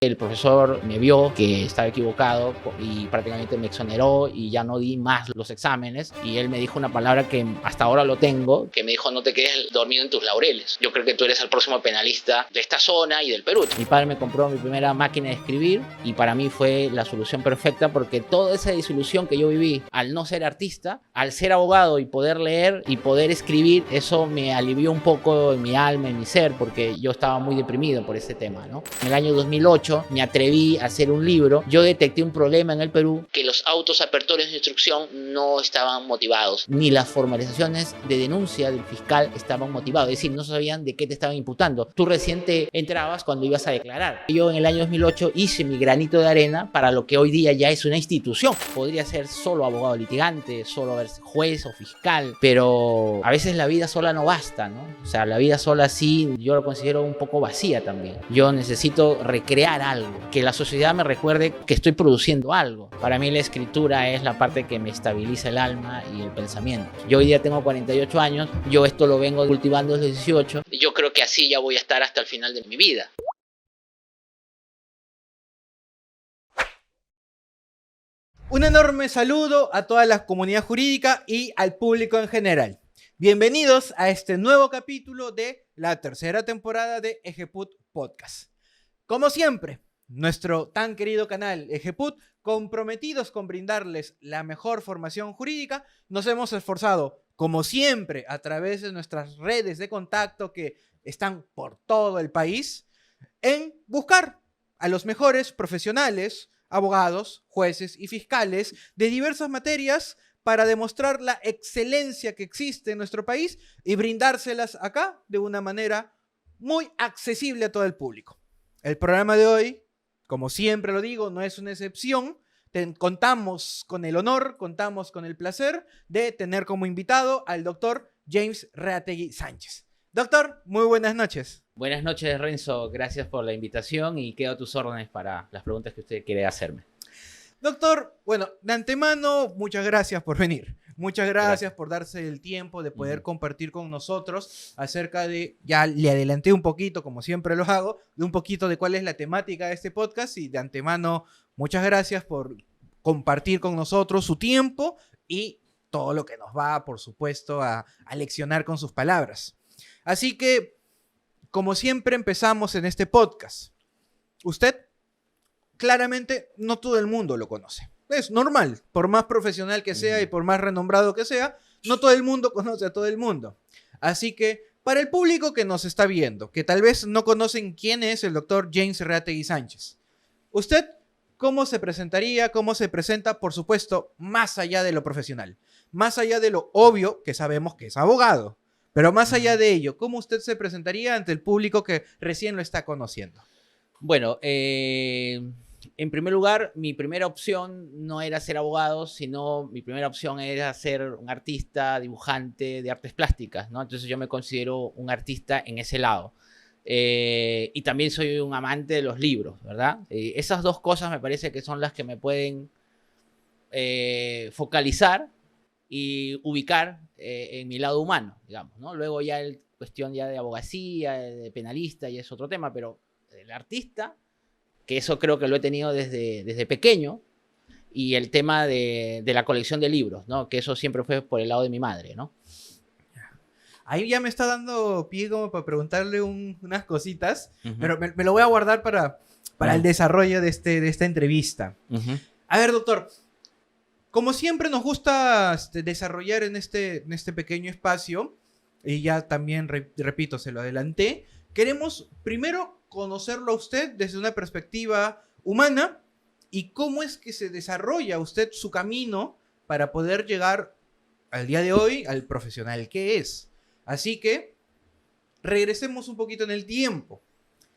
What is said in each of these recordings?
El profesor me vio que estaba equivocado y prácticamente me exoneró y ya no di más los exámenes. Y él me dijo una palabra que hasta ahora lo tengo, que me dijo: no te quedes dormido en tus laureles. Yo creo que tú eres el próximo penalista de esta zona y del Perú. Mi padre me compró mi primera máquina de escribir y para mí fue la solución perfecta, porque toda esa desilusión que yo viví al no ser artista, al ser abogado y poder leer y poder escribir, eso me alivió un poco en mi alma, en mi ser, porque yo estaba muy deprimido por ese tema, ¿no? En el año 2008 me atreví a hacer un libro. Yo detecté un problema en el Perú, que los autos apertores de instrucción no estaban motivados, ni las formalizaciones de denuncia del fiscal estaban motivados, es decir, no sabían de qué te estaban imputando. Tú recién te entrabas cuando ibas a declarar. Yo en el año 2008 hice mi granito de arena para lo que hoy día ya es una institución. Podría ser solo abogado litigante, solo verse juez o fiscal, pero a veces la vida sola no basta, ¿no? O sea, la vida sola sí, yo lo considero un poco vacía también. Yo necesito recrear algo, que la sociedad me recuerde que estoy produciendo algo. Para mí la escritura es la parte que me estabiliza el alma y el pensamiento. Yo hoy día tengo 48 años, yo esto lo vengo cultivando desde los 18. Yo creo que así ya voy a estar hasta el final de mi vida. Un enorme saludo a toda la comunidad jurídica y al público en general. Bienvenidos a este nuevo capítulo de la tercera temporada de Ejeput Podcast. Como siempre, nuestro tan querido canal Ejeput, comprometidos con brindarles la mejor formación jurídica, nos hemos esforzado, como siempre, a través de nuestras redes de contacto que están por todo el país, en buscar a los mejores profesionales, abogados, jueces y fiscales de diversas materias para demostrar la excelencia que existe en nuestro país y brindárselas acá de una manera muy accesible a todo el público. El programa de hoy, como siempre lo digo, no es una excepción. Contamos con el honor, contamos con el placer de tener como invitado al doctor James Reategui Sánchez. Doctor, muy buenas noches. Buenas noches, Renzo. Gracias por la invitación y quedo a tus órdenes para las preguntas que usted quiere hacerme. Doctor, bueno, de antemano, muchas gracias por venir. Muchas gracias por darse el tiempo de poder compartir con nosotros acerca de, ya le adelanté un poquito, como siempre lo hago, de un poquito de cuál es la temática de este podcast, y de antemano, muchas gracias por compartir con nosotros su tiempo y todo lo que nos va, por supuesto, a leccionar con sus palabras. Así que, como siempre empezamos en este podcast, usted claramente no todo el mundo lo conoce. Es normal, por más profesional que sea y por más renombrado que sea, no todo el mundo conoce a todo el mundo. Así que, para el público que nos está viendo, que tal vez no conocen quién es el doctor James Reategui Sánchez, ¿usted cómo se presentaría, cómo se presenta, por supuesto, más allá de lo profesional? Más allá de lo obvio, que sabemos que es abogado, pero más allá de ello, ¿cómo usted se presentaría ante el público que recién lo está conociendo? Bueno, en primer lugar, mi primera opción no era ser abogado, sino mi primera opción era ser un artista, dibujante de artes plásticas, ¿no? Entonces yo me considero un artista en ese lado. Y también soy un amante de los libros, ¿verdad? Esas dos cosas me parece que son las que me pueden focalizar y ubicar en mi lado humano, digamos, ¿no? Luego ya el cuestión ya de abogacía, de penalista, ya es otro tema, pero el artista, que eso creo que lo he tenido desde pequeño, y el tema de la colección de libros, ¿no? Que eso siempre fue por el lado de mi madre, ¿no? Ahí ya me está dando pie como para preguntarle unas cositas, pero me lo voy a guardar para el desarrollo de esta entrevista. A ver, doctor, como siempre nos gusta desarrollar en este pequeño espacio, y ya también, repito, se lo adelanté, queremos primero conocerlo a usted desde una perspectiva humana y cómo es que se desarrolla usted su camino para poder llegar al día de hoy al profesional que es. Así que regresemos un poquito en el tiempo.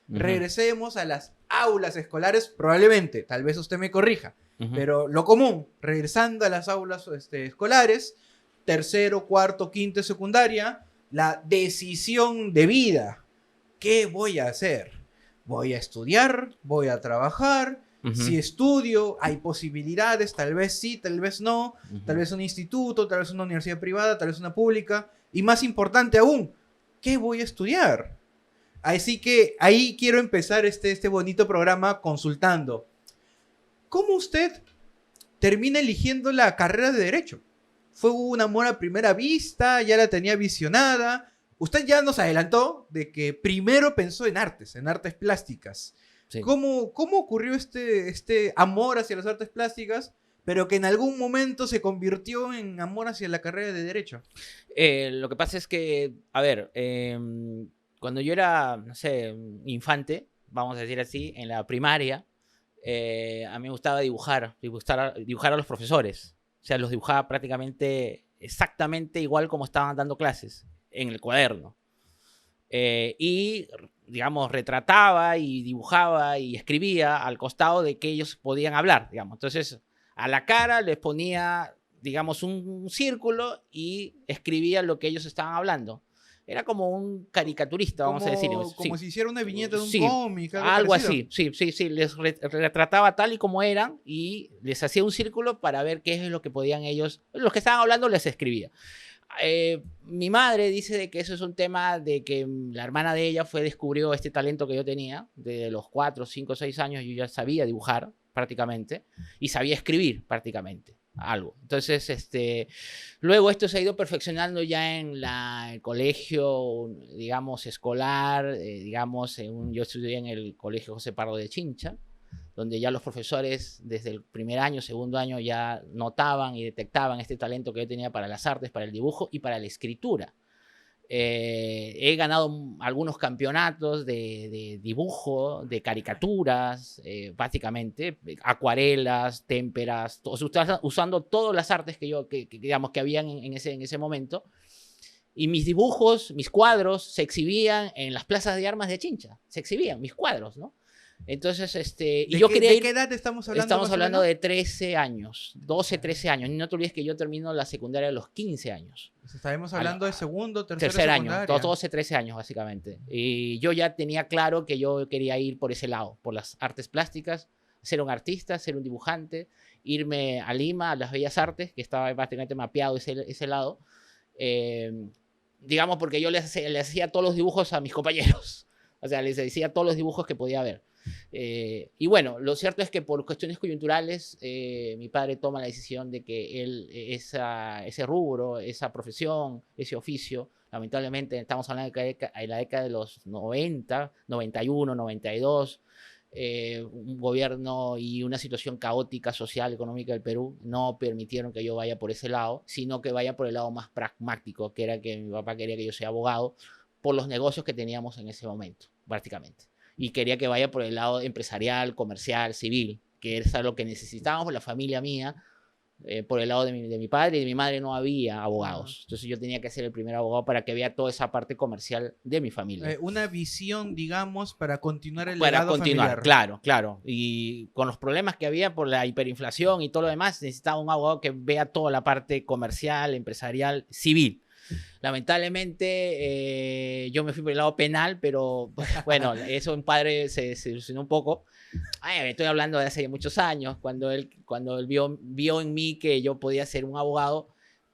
Regresemos a las aulas escolares, probablemente, tal vez usted me corrija, pero lo común, regresando a las aulas escolares, tercero, cuarto, quinto, secundaria, la decisión de vida. ¿Qué voy a hacer? ¿Voy a estudiar? ¿Voy a trabajar? Si estudio, hay posibilidades, tal vez sí, tal vez no, tal vez un instituto, tal vez una universidad privada, tal vez una pública, y más importante aún, ¿qué voy a estudiar? Así que ahí quiero empezar este bonito programa consultando. ¿Cómo usted termina eligiendo la carrera de Derecho? ¿Fue un amor a primera vista? ¿Ya la tenía visionada? Usted ya nos adelantó de que primero pensó en artes plásticas. Sí. ¿Cómo ocurrió este amor hacia las artes plásticas, pero que en algún momento se convirtió en amor hacia la carrera de Derecho? Lo que pasa es que, a ver, cuando yo era, no sé, infante, vamos a decir así, en la primaria, a mí me gustaba dibujar a los profesores. O sea, los dibujaba prácticamente exactamente igual como estaban dando clases en el cuaderno. Y, digamos, retrataba y dibujaba y escribía al costado de que ellos podían hablar, digamos. Entonces, a la cara les ponía, digamos, un círculo y escribía lo que ellos estaban hablando. Era como un caricaturista, vamos a decir. Como si hiciera una viñeta de un Sí, cómic, algo parecido. así. Sí. Les retrataba tal y como eran y les hacía un círculo para ver qué es lo que podían ellos, los que estaban hablando les escribía. Mi madre dice de que eso es un tema de que la hermana de ella descubrió este talento que yo tenía. De los 4, 5, 6 años yo ya sabía dibujar prácticamente y sabía escribir prácticamente algo. Entonces, luego esto se ha ido perfeccionando ya en el colegio, digamos, escolar. Digamos, yo estudié en el Colegio José Pardo de Chincha, donde ya los profesores desde el primer año, segundo año ya notaban y detectaban este talento que yo tenía para las artes, para el dibujo y para la escritura. He ganado algunos campeonatos de dibujo, de caricaturas, básicamente, acuarelas, témperas, usando todas las artes digamos, que habían en ese momento. Y mis dibujos, mis cuadros, se exhibían en las plazas de armas de Chincha. Se exhibían mis cuadros, ¿no? Entonces, y yo quería ir... ¿De qué edad estamos hablando? Estamos hablando de 13 años, 12, 13 años. Y no te olvides que yo termino la secundaria a los 15 años. Estaremos hablando de segundo, tercer año, secundaria. 12, 13 años, básicamente. Y yo ya tenía claro que yo quería ir por ese lado, por las artes plásticas, ser un artista, ser un dibujante, irme a Lima, a las Bellas Artes, que estaba prácticamente mapeado ese lado. Digamos, porque yo le hacía todos los dibujos a mis compañeros. O sea, les decía todos los dibujos que podía ver. Y bueno, lo cierto es que por cuestiones coyunturales mi padre toma la decisión de que él ese rubro, esa profesión, ese oficio, lamentablemente estamos hablando de la década de los 90, 91, 92, un gobierno y una situación caótica social, económica del Perú no permitieron que yo vaya por ese lado, sino que vaya por el lado más pragmático, que era que mi papá quería que yo sea abogado por los negocios que teníamos en ese momento, prácticamente. Y quería que vaya por el lado empresarial, comercial, civil, que es lo que necesitábamos, la familia mía. Por el lado de mi padre y de mi madre no había abogados. Entonces yo tenía que ser el primer abogado para que vea toda esa parte comercial de mi familia. Una visión, digamos, para continuar el legado familiar. Claro. Y con los problemas que había por la hiperinflación y todo lo demás, necesitaba un abogado que vea toda la parte comercial, empresarial, civil. Lamentablemente yo me fui por el lado penal, pero bueno, eso mi padre se solucionó un poco. Estoy hablando de hace muchos años, cuando él vio en mí que yo podía ser un abogado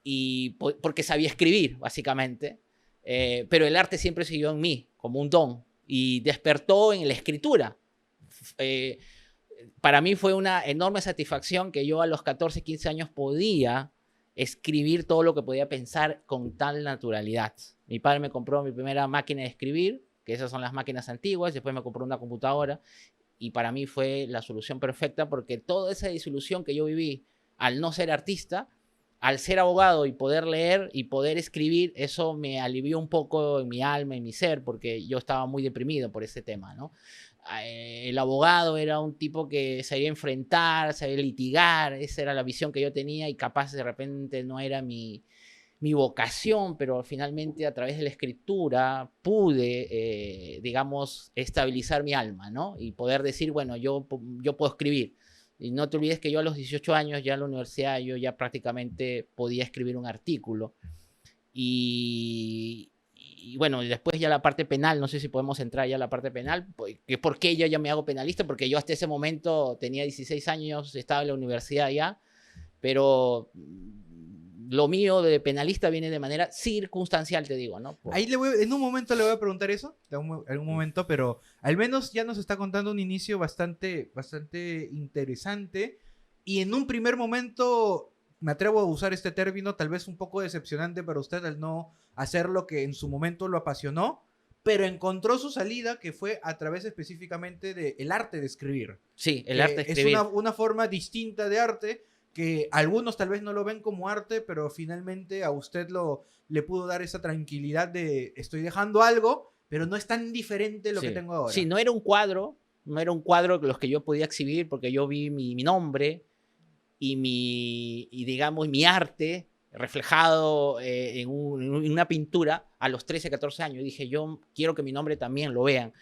y porque sabía escribir, básicamente. Pero el arte siempre siguió en mí como un don y despertó en la escritura. Para mí fue una enorme satisfacción que yo a los 14, 15 años podía escribir todo lo que podía pensar con tal naturalidad. Mi padre me compró mi primera máquina de escribir, que esas son las máquinas antiguas, después me compró una computadora y para mí fue la solución perfecta porque toda esa desilusión que yo viví al no ser artista, al ser abogado y poder leer y poder escribir, eso me alivió un poco en mi alma, en mi ser, porque yo estaba muy deprimido por ese tema, ¿no? El abogado era un tipo que sabía enfrentar, sabía litigar, esa era la visión que yo tenía y capaz de repente no era mi vocación, pero finalmente a través de la escritura pude, digamos, estabilizar mi alma, ¿no? Y poder decir, bueno, yo puedo escribir. Y no te olvides que yo a los 18 años, ya en la universidad, yo ya prácticamente podía escribir un artículo. Y bueno, después ya la parte penal, no sé si podemos entrar ya a la parte penal, ¿por qué yo ya me hago penalista? Porque yo hasta ese momento tenía 16 años, estaba en la universidad ya, pero lo mío de penalista viene de manera circunstancial, te digo, ¿no? Ahí en un momento le voy a preguntar eso, en un momento, pero al menos ya nos está contando un inicio bastante interesante. Y en un primer momento, me atrevo a usar este término, tal vez un poco decepcionante para usted al no hacer lo que en su momento lo apasionó, pero encontró su salida, que fue a través específicamente del arte de escribir. Sí, el arte de escribir. Es una forma distinta de arte, que algunos tal vez no lo ven como arte, pero finalmente a usted le pudo dar esa tranquilidad de estoy dejando algo, pero no es tan diferente lo que tengo ahora. Sí, no era un cuadro los que yo podía exhibir, porque yo vi mi nombre y digamos, mi arte reflejado en una pintura a los 13, 14 años. Dije, yo quiero que mi nombre también lo vean.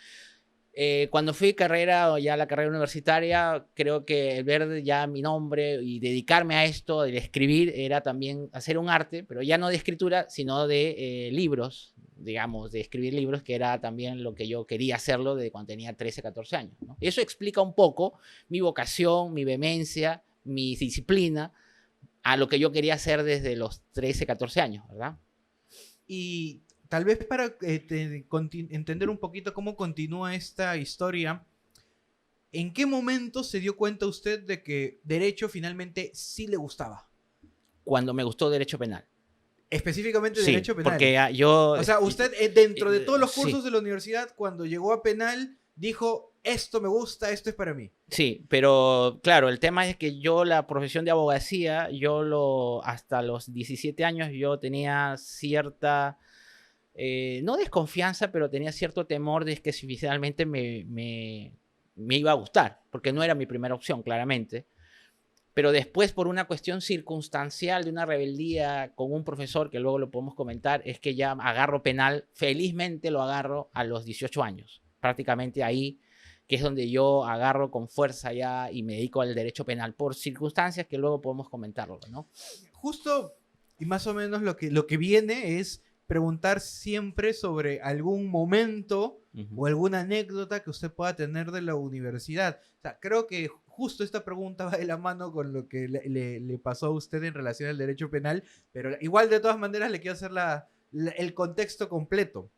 Cuando fui a la carrera universitaria, creo que el ver ya mi nombre y dedicarme a esto, de escribir, era también hacer un arte, pero ya no de escritura, sino de libros, digamos, de escribir libros, que era también lo que yo quería hacerlo desde cuando tenía 13, 14 años, ¿no? Eso explica un poco mi vocación, mi vehemencia, mi disciplina, a lo que yo quería hacer desde los 13, 14 años, ¿verdad? Y tal vez para entender un poquito cómo continúa esta historia, ¿en qué momento se dio cuenta usted de que Derecho finalmente sí le gustaba? Cuando me gustó Derecho Penal. Específicamente Sí, Derecho Penal. Porque yo... O sea, usted dentro de todos los cursos de la universidad, cuando llegó a Penal, dijo, esto me gusta, esto es para mí. Sí, pero claro, el tema es que yo la profesión de abogacía, hasta los 17 años yo tenía cierta... no desconfianza, pero tenía cierto temor de que si finalmente me iba a gustar, porque no era mi primera opción, claramente. Pero después, por una cuestión circunstancial de una rebeldía con un profesor, que luego lo podemos comentar, es que ya agarro penal, felizmente lo agarro a los 18 años, prácticamente ahí, que es donde yo agarro con fuerza ya y me dedico al derecho penal, por circunstancias que luego podemos comentarlo, ¿no? Justo, y más o menos lo que viene es preguntar siempre sobre algún momento o alguna anécdota que usted pueda tener de la universidad. O sea, creo que justo esta pregunta va de la mano con lo que le pasó a usted en relación al derecho penal, pero igual de todas maneras le quiero hacer el contexto completo.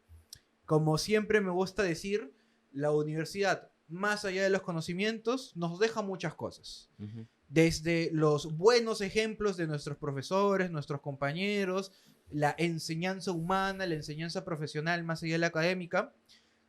Como siempre me gusta decir, la universidad, más allá de los conocimientos, nos deja muchas cosas. Desde los buenos ejemplos de nuestros profesores, nuestros compañeros, la enseñanza humana, la enseñanza profesional más allá de la académica,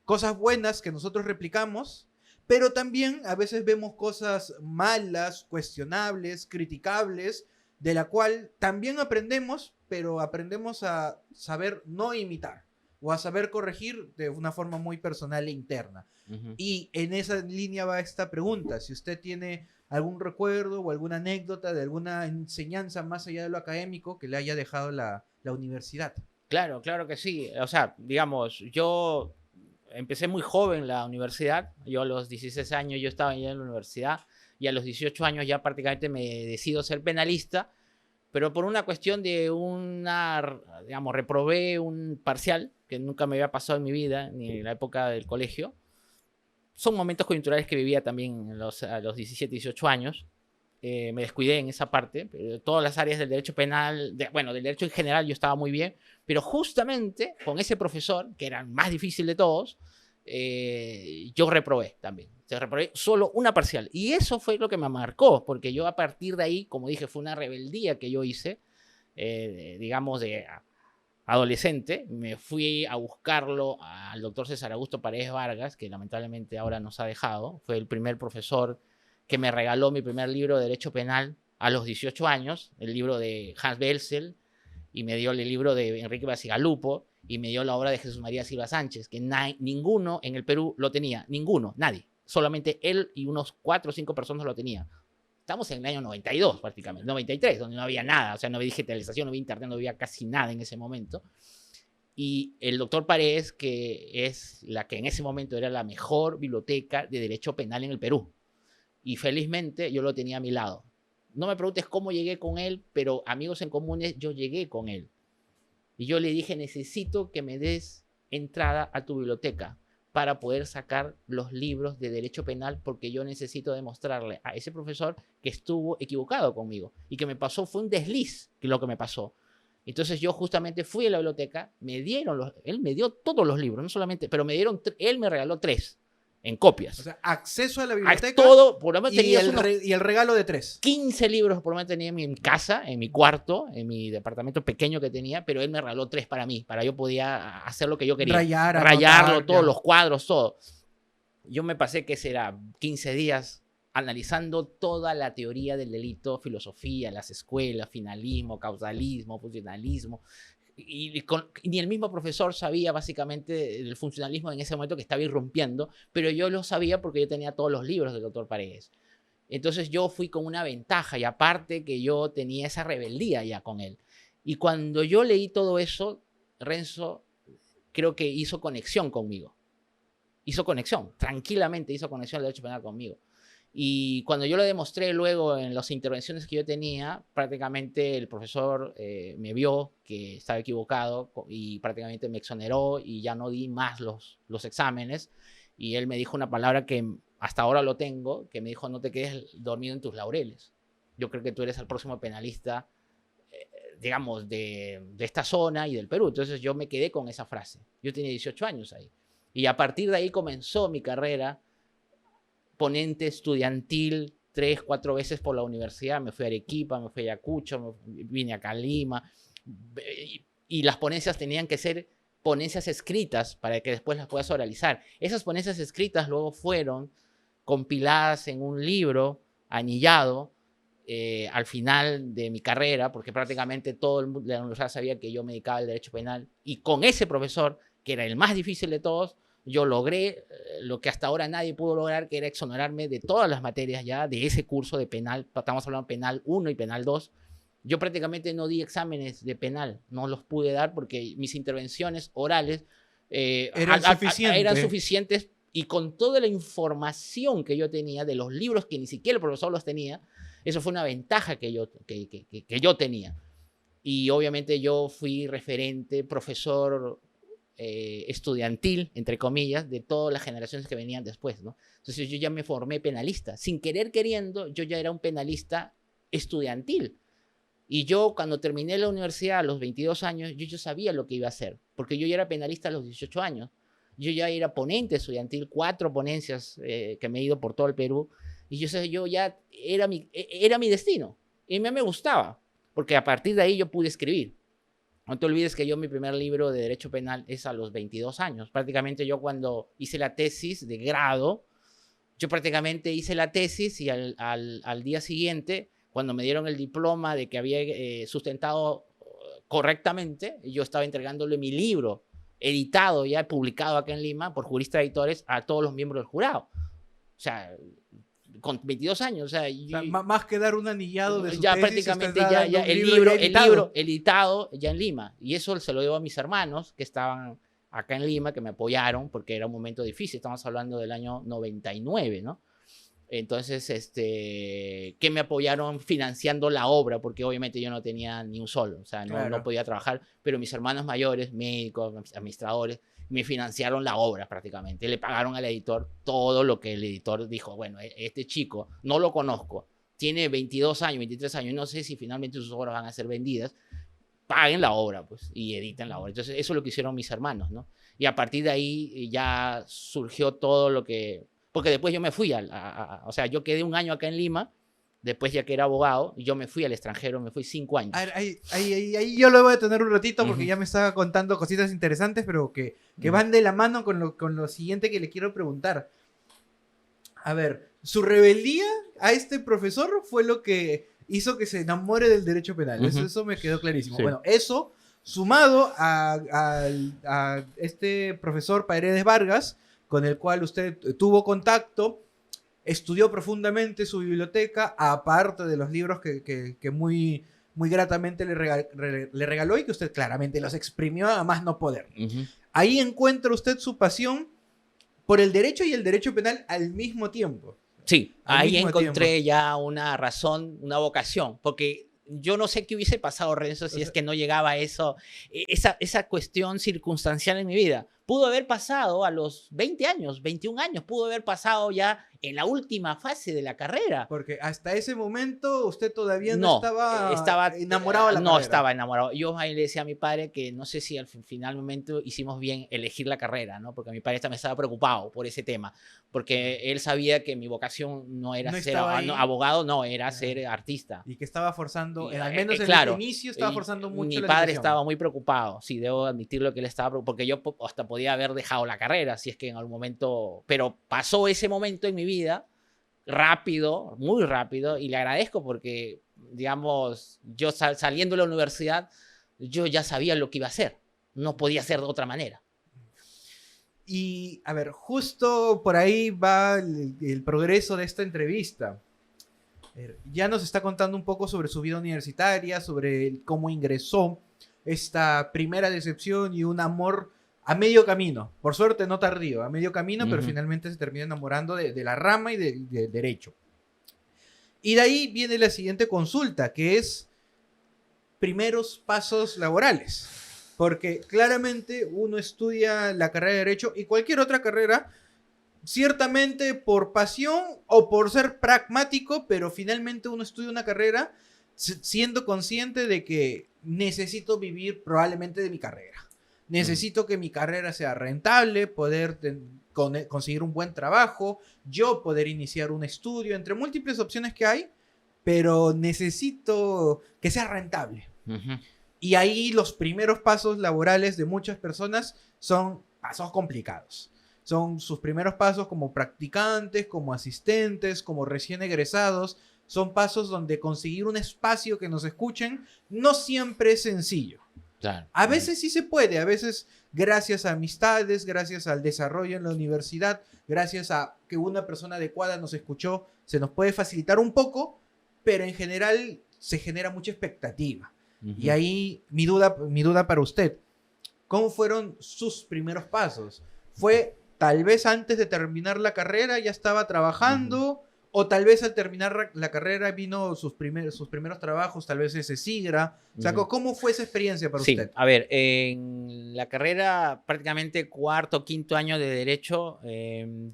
cosas buenas que nosotros replicamos, pero también a veces vemos cosas malas, cuestionables, criticables, de la cual también aprendemos, pero aprendemos a saber no imitar o a saber corregir de una forma muy personal e interna. Y en esa línea va esta pregunta, si usted tiene algún recuerdo o alguna anécdota de alguna enseñanza más allá de lo académico que le haya dejado la universidad. Claro, claro que sí. O sea, digamos, yo empecé muy joven la universidad. Yo a los 16 años yo estaba ya en la universidad y a los 18 años ya prácticamente me decido ser penalista, pero por una cuestión de digamos, reprobé un parcial que nunca me había pasado en mi vida, ni en la época del colegio. Son momentos coyunturales que vivía también a los 17, 18 años. Me descuidé en esa parte, pero todas las áreas del derecho penal, del derecho en general yo estaba muy bien, pero justamente con ese profesor, que era el más difícil de todos, yo reprobé también. Reprobé solo una parcial. Y eso fue lo que me marcó, porque yo a partir de ahí, como dije, fue una rebeldía que yo hice, digamos, de adolescente. Me fui a buscarlo al doctor César Augusto Paredes Vargas, que lamentablemente ahora nos ha dejado. Fue el primer profesor que me regaló mi primer libro de Derecho Penal a los 18 años, el libro de Hans Belzel, y me dio el libro de Enrique Basigalupo, y me dio la obra de Jesús María Silva Sánchez, que ninguno en el Perú lo tenía, ninguno, nadie. Solamente él y unos 4 o 5 personas lo tenían. Estamos en el año 92 prácticamente, 93, donde no había nada, o sea, no había digitalización, no había internet, no había casi nada en ese momento. Y el doctor Paredes, que es la que en ese momento era la mejor biblioteca de derecho penal en el Perú. Y felizmente yo lo tenía a mi lado. No me preguntes cómo llegué con él, pero amigos en comunes, yo llegué con él. Y yo le dije, necesito que me des entrada a tu biblioteca para poder sacar los libros de derecho penal, porque yo necesito demostrarle a ese profesor que estuvo equivocado conmigo y que me pasó, fue un desliz lo que me pasó. Entonces yo justamente fui a la biblioteca, él me dio todos los libros, no solamente, pero él me regaló 3 en copias. O sea, acceso a la biblioteca todo, por lo menos y el regalo de 3. 15 libros por lo menos tenía en mi casa, en mi cuarto, en mi departamento pequeño que tenía, pero él me regaló 3 para mí, para yo podía hacer lo que yo quería. Rayarlo, todos los cuadros, todo. Yo me pasé, ¿qué será? 15 días analizando toda la teoría del delito, filosofía, las escuelas, finalismo, causalismo, funcionalismo. Y ni el mismo profesor sabía básicamente del funcionalismo en ese momento, que estaba irrumpiendo, pero yo lo sabía porque yo tenía todos los libros del doctor Paredes. Entonces yo fui con una ventaja, y aparte que yo tenía esa rebeldía ya con él. Y cuando yo leí todo eso, Renzo creo que hizo conexión conmigo. Hizo conexión, tranquilamente hizo conexión al derecho penal conmigo. Y cuando yo lo demostré luego en las intervenciones que yo tenía, prácticamente el profesor me vio que estaba equivocado y prácticamente me exoneró y ya no di más los exámenes. Y él me dijo una palabra que hasta ahora lo tengo, que me dijo: no te quedes dormido en tus laureles. Yo creo que tú eres el próximo penalista, digamos, de esta zona y del Perú. Entonces yo me quedé con esa frase. Yo tenía 18 años ahí. Y a partir de ahí comenzó mi carrera. Ponente estudiantil 3, 4 veces por la universidad. Me fui a Arequipa, me fui a Ayacucho, vine acá a Lima. Y las ponencias tenían que ser ponencias escritas para que después las puedas oralizar. Esas ponencias escritas luego fueron compiladas en un libro anillado al final de mi carrera, porque prácticamente todo el mundo de la universidad sabía que yo me dedicaba al derecho penal. Y con ese profesor, que era el más difícil de todos, yo logré lo que hasta ahora nadie pudo lograr, que era exonerarme de todas las materias ya de ese curso de penal. Estamos hablando de penal 1 y penal 2. Yo prácticamente no di exámenes de penal, no los pude dar porque mis intervenciones orales eran suficientes, y con toda la información que yo tenía de los libros que ni siquiera el profesor los tenía, eso fue una ventaja que yo tenía. Y obviamente yo fui referente, profesor estudiantil, entre comillas, de todas las generaciones que venían después, ¿no? Entonces yo ya me formé penalista. Sin querer queriendo, yo ya era un penalista estudiantil. Y yo cuando terminé la universidad a los 22 años, yo sabía lo que iba a hacer, porque yo ya era penalista a los 18 años. Yo ya era ponente estudiantil, 4 ponencias que me he ido por todo el Perú. Y yo ya era mi destino. Y a mí me gustaba, porque a partir de ahí yo pude escribir. No te olvides que yo mi primer libro de Derecho Penal es a los 22 años. Prácticamente yo cuando hice la tesis de grado, yo prácticamente hice la tesis y al día siguiente, cuando me dieron el diploma de que había sustentado correctamente, yo estaba entregándole mi libro, editado ya, publicado acá en Lima por Juristas Editores, a todos los miembros del jurado. O sea, con 22 años, o sea, más que dar un anillado de su ya tesis, prácticamente ya el libro editado ya en Lima, y eso se lo debo a mis hermanos que estaban acá en Lima, que me apoyaron porque era un momento difícil. Estamos hablando del año 99, ¿no? Entonces, que me apoyaron financiando la obra, porque obviamente yo no tenía ni un solo, o sea, no podía trabajar, pero mis hermanos mayores, médicos, administradores, me financiaron la obra prácticamente. Le pagaron al editor todo lo que el editor dijo: bueno, este chico no lo conozco, tiene 22 años, 23 años, no sé si finalmente sus obras van a ser vendidas, paguen la obra, pues, y editen la obra. Entonces, eso es lo que hicieron mis hermanos, ¿no? Y a partir de ahí ya surgió todo lo que... Porque después yo me fui, o sea, yo quedé un año acá en Lima, después ya que era abogado, y yo me fui al extranjero, me fui 5 años. Ahí yo lo voy a tener un ratito porque ya me estaba contando cositas interesantes, pero que van de la mano con lo siguiente que le quiero preguntar. A ver, su rebeldía a este profesor fue lo que hizo que se enamore del derecho penal. Eso me quedó clarísimo. Sí. Bueno, eso sumado a este profesor Paredes Vargas, con el cual usted tuvo contacto, estudió profundamente su biblioteca, aparte de los libros que muy, muy gratamente le regaló y que usted claramente los exprimió a más no poder. Ahí encuentra usted su pasión por el derecho y el derecho penal al mismo tiempo. Sí, ahí encontré ya una razón, una vocación, porque yo no sé qué hubiese pasado, Renzo, si es que no llegaba a eso, esa cuestión circunstancial en mi vida. Pudo haber pasado a los 20 años, 21 años, pudo haber pasado ya en la última fase de la carrera. Porque hasta ese momento usted todavía no, No, estaba enamorado de la carrera. No estaba enamorado. Yo ahí le decía a mi padre que no sé si al final momento hicimos bien elegir la carrera, ¿no? Porque mi padre también estaba preocupado por ese tema, porque él sabía que mi vocación no era ser abogado, no, era ser artista. Y que estaba forzando, al menos en claro, el inicio estaba forzando mucho mi la padre situación. estaba muy preocupado, sí, debo admitirlo que él estaba preocupado, porque yo hasta podía haber dejado la carrera, si es que en algún momento, pero pasó ese momento en mi vida rápido, muy rápido, y le agradezco porque, digamos, yo saliendo de la universidad, yo ya sabía lo que iba a hacer, no podía hacer de otra manera. Y, a ver, justo por ahí va el progreso de esta entrevista. Ya nos está contando un poco sobre su vida universitaria, sobre cómo ingresó, esta primera decepción y un amor a medio camino, por suerte no tardío, a medio camino, pero finalmente se termina enamorando de la rama y de derecho. Y de ahí viene la siguiente consulta, que es primeros pasos laborales. Porque claramente uno estudia la carrera de derecho y cualquier otra carrera, ciertamente por pasión o por ser pragmático, pero finalmente uno estudia una carrera siendo consciente de que necesito vivir probablemente de mi carrera. Necesito que mi carrera sea rentable, poder conseguir un buen trabajo, yo poder iniciar un estudio, entre múltiples opciones que hay, pero necesito que sea rentable. Y ahí los primeros pasos laborales de muchas personas son pasos complicados. Son sus primeros pasos como practicantes, como asistentes, como recién egresados. Son pasos donde conseguir un espacio que nos escuchen no siempre es sencillo. Claro. A veces sí se puede, a veces gracias a amistades, gracias al desarrollo en la universidad, gracias a que una persona adecuada nos escuchó, se nos puede facilitar un poco, pero en general se genera mucha expectativa. Y ahí mi duda para usted, ¿cómo fueron sus primeros pasos? ¿Fue tal vez antes de terminar la carrera ya estaba trabajando? O tal vez al terminar la carrera vino sus primeros trabajos, tal vez ese SIGRA. O sea, ¿cómo fue esa experiencia para usted? A ver, en la carrera, prácticamente cuarto, quinto año de Derecho,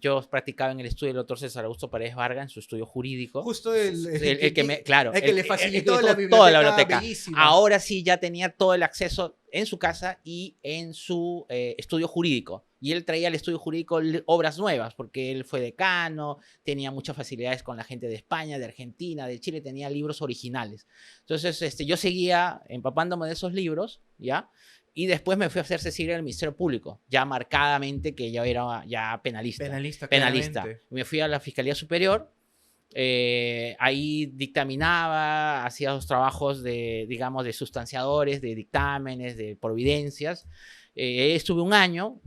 yo practicaba en el estudio del doctor César Augusto Paredes Vargas, en su estudio jurídico. Justo el que le facilitó la toda la biblioteca. Bellísima. Ahora sí ya tenía todo el acceso en su casa y en su estudio jurídico. Y él traía al estudio jurídico obras nuevas, porque él fue decano, tenía muchas facilidades con la gente de España, de Argentina, de Chile, tenía libros originales. Entonces, yo seguía empapándome de esos libros, ¿ya? Y después me fui a hacer Cecilia en el Ministerio Público, ya marcadamente que yo era ya penalista. Penalista. Me fui a la Fiscalía Superior, ahí dictaminaba, hacía los trabajos de, digamos, de sustanciadores, de dictámenes, de providencias. Estuve un año,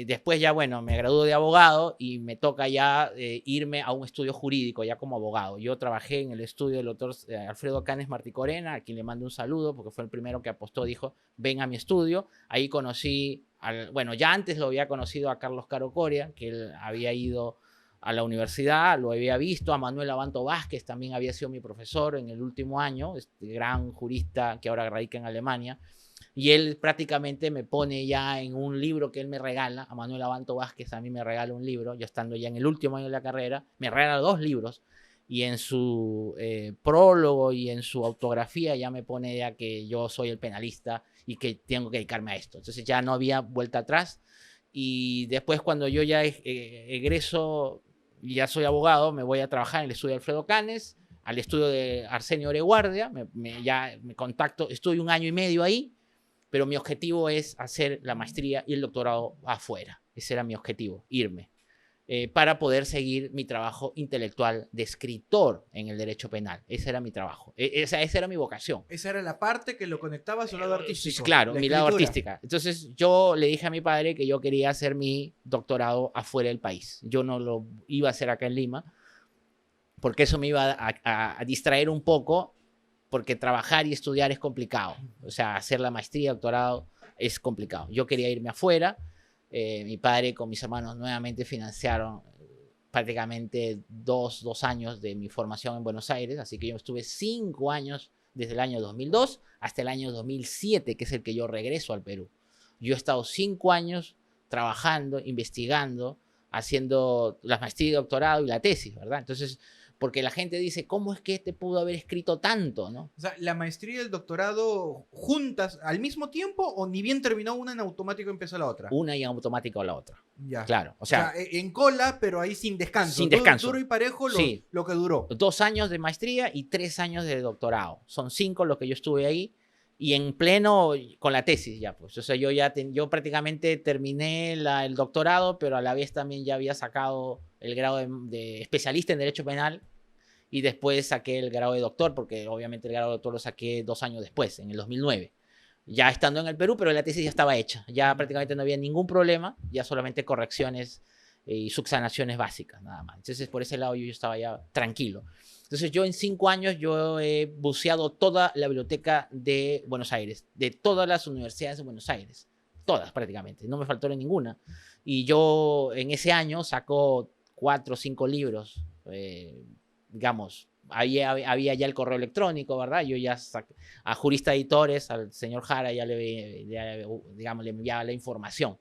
después ya, bueno, me gradué de abogado y me toca ya irme a un estudio jurídico ya como abogado. Yo trabajé en el estudio del doctor Alfredo Canes Marticorena, a quien le mando un saludo porque fue el primero que apostó, dijo, ven a mi estudio. Ahí conocí, bueno, ya antes lo había conocido a Carlos Caro Coria, que él había ido a la universidad, lo había visto, a Manuel Abanto Vázquez, también había sido mi profesor en el último año, este gran jurista que ahora radica en Alemania. Y él prácticamente me pone ya en un libro que él me regala, a Manuel Abanto Vázquez a mí me regala un libro, yo estando ya en el último año de la carrera, me regala 2 libros, y en su prólogo y en su autografía ya me pone ya que yo soy el penalista y que tengo que dedicarme a esto. Entonces ya no había vuelta atrás, y después cuando yo ya egreso y ya soy abogado, me voy a trabajar en el estudio de Alfredo Canes, al estudio de Arsenio Oreguardia, ya me contacto, estoy 1 año y medio ahí, pero mi objetivo es hacer la maestría y el doctorado afuera. Ese era mi objetivo, irme, para poder seguir mi trabajo intelectual de escritor en el derecho penal. Ese era mi trabajo, esa era mi vocación. Esa era la parte que lo conectaba a su lado artístico. Claro, mi lado artístico. Entonces yo le dije a mi padre que yo quería hacer mi doctorado afuera del país. Yo no lo iba a hacer acá en Lima, porque eso me iba a distraer un poco, porque trabajar y estudiar es complicado. O sea, hacer la maestría, doctorado, es complicado. Yo quería irme afuera. Mi padre con mis hermanos nuevamente financiaron prácticamente dos años de mi formación en Buenos Aires. Así que yo estuve 5 años desde el año 2002 hasta el año 2007, que es el que yo regreso al Perú. Yo he estado 5 años trabajando, investigando, haciendo la maestría y doctorado y la tesis, ¿verdad? Entonces, porque la gente dice, ¿cómo es que este pudo haber escrito tanto, no? O sea, ¿la maestría y el doctorado juntas al mismo tiempo o ni bien terminó una en automático empezó la otra? Una y en automático la otra. Ya. Claro, o sea, en cola, pero ahí sin descanso. Sin descanso. Duro y parejo Sí. lo que duró. 2 años de maestría y 3 años de doctorado. Son 5 los que yo estuve ahí y en pleno con la tesis ya, pues. O sea, yo prácticamente terminé el doctorado, pero a la vez también ya había sacado el grado de especialista en Derecho Penal y después saqué el grado de doctor, porque obviamente el grado de doctor lo saqué 2 años después, en el 2009. Ya estando en el Perú, pero la tesis ya estaba hecha. Ya prácticamente no había ningún problema, ya solamente correcciones y subsanaciones básicas, nada más. Entonces, por ese lado yo estaba ya tranquilo. Entonces, yo en 5 años yo he buceado toda la biblioteca de Buenos Aires, de todas las universidades de Buenos Aires, todas prácticamente, no me faltó ninguna. Y yo en ese año saco 4 o 5 libros, digamos, había ya el correo electrónico, ¿verdad? Yo ya a Jurista Editores, al señor Jara, digamos, le enviaba la información.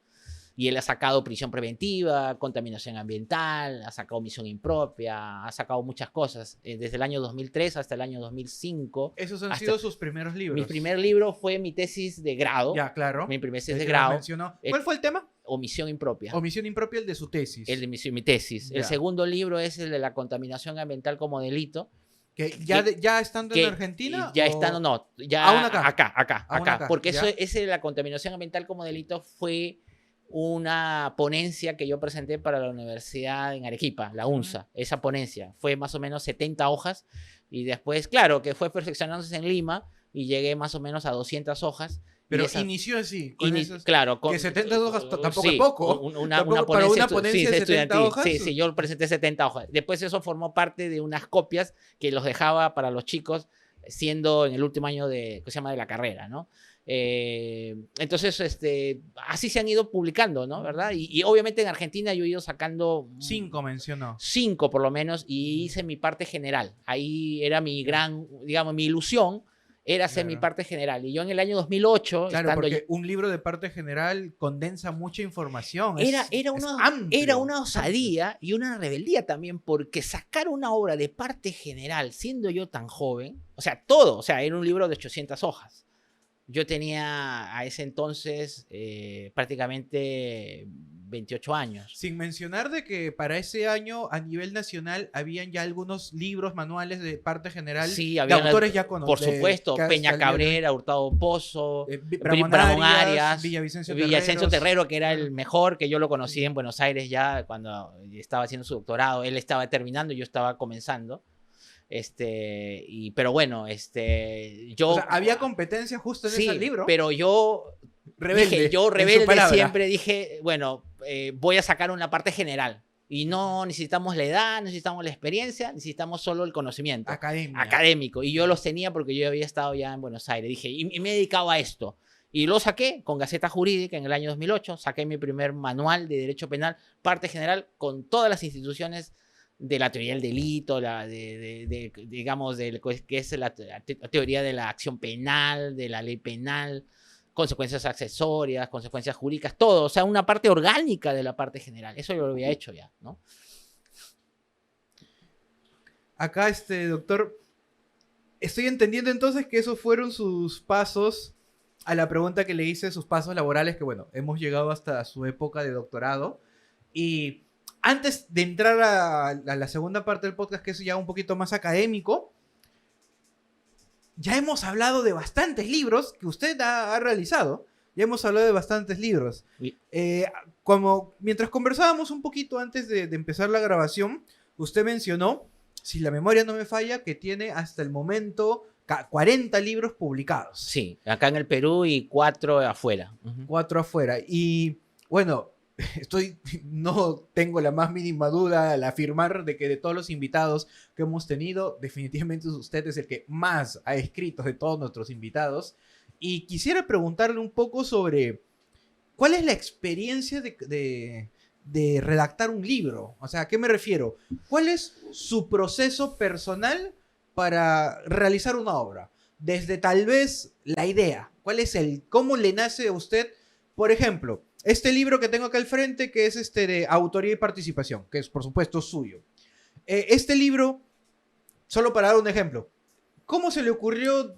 Y él ha sacado prisión preventiva, contaminación ambiental, ha sacado omisión impropia, ha sacado muchas cosas. Desde el año 2003 hasta el año 2005. Esos han sido sus primeros libros. Mi primer libro fue mi tesis de grado. Ya, claro. Mi primer tesis de grado. ¿Cuál fue el tema? Omisión impropia. Omisión impropia, el de su tesis. El de mi tesis. Ya. El segundo libro es el de la contaminación ambiental como delito. ¿Que ya estando en Argentina? Ya estando, no. Ya aún acá. Acá. Porque ya. ese de la contaminación ambiental como delito fue una ponencia que yo presenté para la universidad en Arequipa, la UNSA. Esa ponencia fue más o menos 70 hojas y después, claro, que fue perfeccionándose en Lima y llegué más o menos a 200 hojas. Pero inició así, con esos, claro, que 70 hojas tampoco sí, es poco. Una para una ponencia de 70 hojas. Sí, yo presenté 70 hojas. Después eso formó parte de unas copias que los dejaba para los chicos siendo en el último año de la carrera, ¿no? Entonces, así se han ido publicando, ¿no? ¿Verdad? Y obviamente en Argentina yo he ido sacando 5 mencionó. 5 por lo menos, y hice mi parte general. Ahí era mi digamos, mi ilusión era hacer mi parte general. Y yo en el año 2008... Claro, porque un libro de parte general condensa mucha información. Era una osadía y una rebeldía también, porque sacar una obra de parte general siendo yo tan joven, o sea, era un libro de 800 hojas. Yo tenía a ese entonces prácticamente 28 años. Sin mencionar de que para ese año a nivel nacional habían ya algunos libros, manuales de parte general, sí, de autores ya conocidos. Por supuesto, Peña Cabrera, Hurtado Pozo, Ramón Arias, Villavicencio Terrero, que era el mejor, que yo lo conocí en Buenos Aires ya cuando estaba haciendo su doctorado. Él estaba terminando y yo estaba comenzando. Pero bueno, yo... O sea, había competencia justo en ese libro. Pero yo rebelde siempre dije, bueno, voy a sacar una parte general. Y no necesitamos la edad, necesitamos la experiencia, necesitamos solo el conocimiento. Académico. Y yo los tenía porque yo había estado ya en Buenos Aires. Dije, y me he dedicado a esto. Y lo saqué con Gaceta Jurídica en el año 2008. Saqué mi primer manual de Derecho Penal, parte general, con todas las instituciones de la teoría del delito, digamos, que es la teoría de la acción penal, de la ley penal, consecuencias accesorias, consecuencias jurídicas, todo. O sea, una parte orgánica de la parte general. Eso yo lo había hecho ya, ¿no? Acá, doctor, estoy entendiendo entonces que esos fueron sus pasos a la pregunta que le hice, sus pasos laborales, que bueno, hemos llegado hasta su época de doctorado. Y antes de entrar a la segunda parte del podcast, que es ya un poquito más académico, ya hemos hablado de bastantes libros que usted ha realizado. Ya hemos hablado de bastantes libros. Sí. Mientras conversábamos un poquito antes de empezar la grabación, usted mencionó, si la memoria no me falla, que tiene hasta el momento 40 libros publicados. Sí, acá en el Perú y 4 afuera. 4 afuera. Y bueno, no tengo la más mínima duda al afirmar de que de todos los invitados que hemos tenido, definitivamente usted es el que más ha escrito de todos nuestros invitados. Y quisiera preguntarle un poco sobre cuál es la experiencia de redactar un libro. O sea, ¿a qué me refiero? ¿Cuál es su proceso personal para realizar una obra? desde tal vez la idea. ¿Cómo le nace a usted? Por ejemplo, este libro que tengo acá al frente, que es de autoría y participación, que es por supuesto suyo. Este libro, solo para dar un ejemplo, ¿cómo se le ocurrió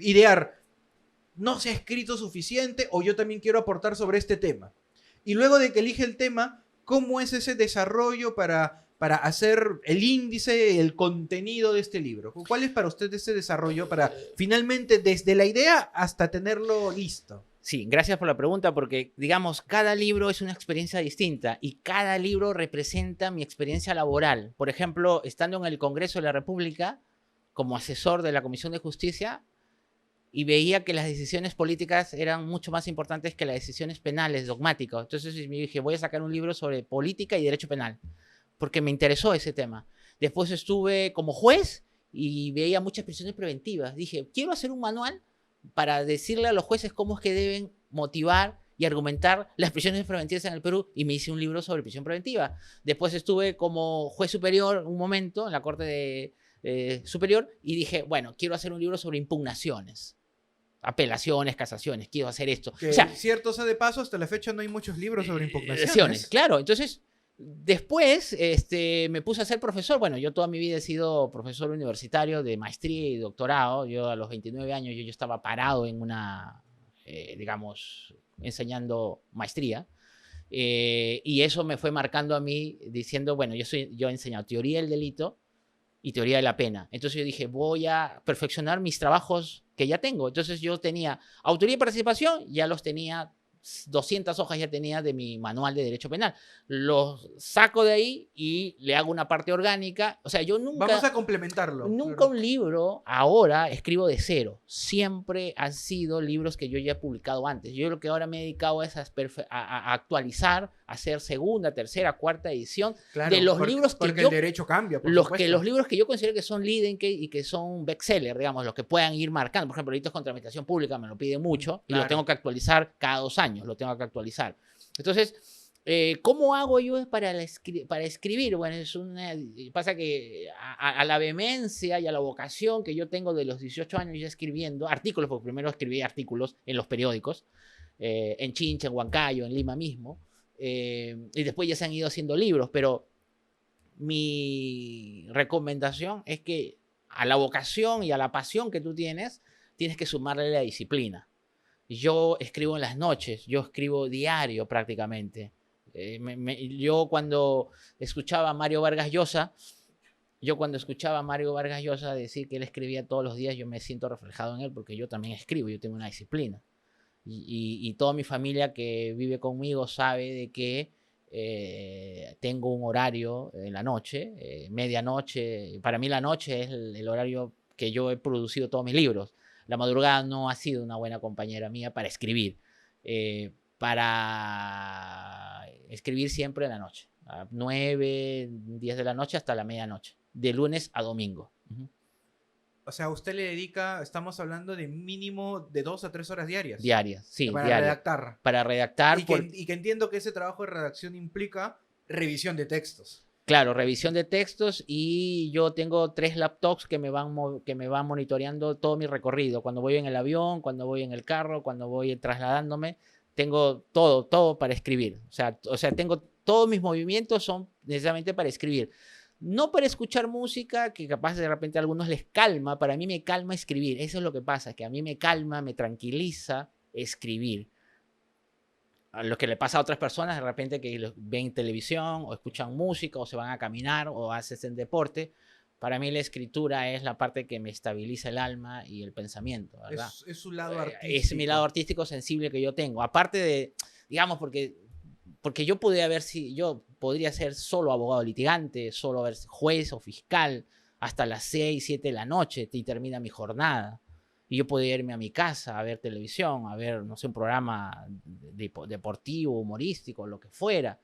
idear? No se ha escrito suficiente o yo también quiero aportar sobre este tema. Y luego de que elige el tema, ¿cómo es ese desarrollo para hacer el índice, el contenido de este libro? ¿Cuál es para usted ese desarrollo para finalmente desde la idea hasta tenerlo listo? Sí, gracias por la pregunta porque, digamos, cada libro es una experiencia distinta y cada libro representa mi experiencia laboral. Por ejemplo, estando en el Congreso de la República como asesor de la Comisión de Justicia y veía que las decisiones políticas eran mucho más importantes que las decisiones penales, dogmáticas. Entonces me dije, voy a sacar un libro sobre política y derecho penal porque me interesó ese tema. Después estuve como juez y veía muchas prisiones preventivas. Dije, quiero hacer un manual para decirle a los jueces cómo es que deben motivar y argumentar las prisiones preventivas en el Perú, y me hice un libro sobre prisión preventiva. Después estuve como juez superior un momento en la Corte Superior y dije, bueno, quiero hacer un libro sobre impugnaciones, apelaciones, casaciones, quiero hacer esto. Que, o sea, cierto sea de paso, hasta la fecha no hay muchos libros sobre impugnaciones. Claro, entonces después me puse a ser profesor. Bueno, yo toda mi vida he sido profesor universitario de maestría y doctorado. Yo a los 29 años yo estaba parado en una, digamos, enseñando maestría. Y eso me fue marcando a mí diciendo, bueno, yo he enseñado teoría del delito y teoría de la pena. Entonces yo dije, voy a perfeccionar mis trabajos que ya tengo. Entonces yo tenía autoría y participación, ya los tenía 200 hojas ya tenía de mi manual de derecho penal. Los saco de ahí y le hago una parte orgánica. O sea, yo nunca... Vamos a complementarlo. Nunca claro. Un libro, ahora escribo de cero. Siempre han sido libros que yo ya he publicado antes. Yo lo que ahora me he dedicado es a actualizar, a hacer segunda, tercera, cuarta edición claro, de los libros que porque yo... el derecho cambia, por los libros que yo considero que son leading y que son bestseller, digamos, los que puedan ir marcando. Por ejemplo, delitos contra la administración pública me lo piden mucho y lo tengo que actualizar cada 2 años, lo tengo que actualizar. Entonces, ¿cómo hago yo para escribir? Bueno, pasa que a la vehemencia y a la vocación que yo tengo de los 18 años ya escribiendo artículos, porque primero escribí artículos en los periódicos, en Chincha, en Huancayo, en Lima mismo, y después ya se han ido haciendo libros, pero mi recomendación es que a la vocación y a la pasión que tú tienes que sumarle la disciplina. Yo escribo en las noches, yo escribo diario prácticamente. Yo cuando escuchaba a Mario Vargas Llosa, decir que él escribía todos los días, yo me siento reflejado en él porque yo también escribo, yo tengo una disciplina. Y toda mi familia que vive conmigo sabe de que tengo un horario en la noche, medianoche. Para mí la noche es el horario que yo he producido todos mis libros. La madrugada no ha sido una buena compañera mía para escribir. Para escribir siempre en la noche, a 9, 10 de la noche hasta la medianoche, de lunes a domingo. O sea, usted le dedica, estamos hablando de mínimo de 2 a 3 horas diarias. Diarias, sí. Para redactar. Para redactar. Y que entiendo que ese trabajo de redacción implica revisión de textos. Claro, revisión de textos, y yo tengo 3 laptops que me van monitoreando todo mi recorrido. Cuando voy en el avión, cuando voy en el carro, cuando voy trasladándome, tengo todo para escribir. O sea, tengo todos mis movimientos son necesariamente para escribir. No para escuchar música, que capaz de repente a algunos les calma. Para mí me calma escribir. Eso es lo que pasa, que a mí me calma, me tranquiliza escribir. A lo que le pasa a otras personas de repente que ven televisión o escuchan música o se van a caminar o hacen deporte. Para mí la escritura es la parte que me estabiliza el alma y el pensamiento, ¿verdad? Es su lado artístico. Es mi lado artístico sensible que yo tengo. Aparte de, digamos, porque yo podría ser solo abogado litigante, solo ser juez o fiscal hasta las 6, 7 de la noche y termina mi jornada. Y yo podía irme a mi casa a ver televisión, a ver, no sé, un programa deportivo, humorístico, lo que fuera.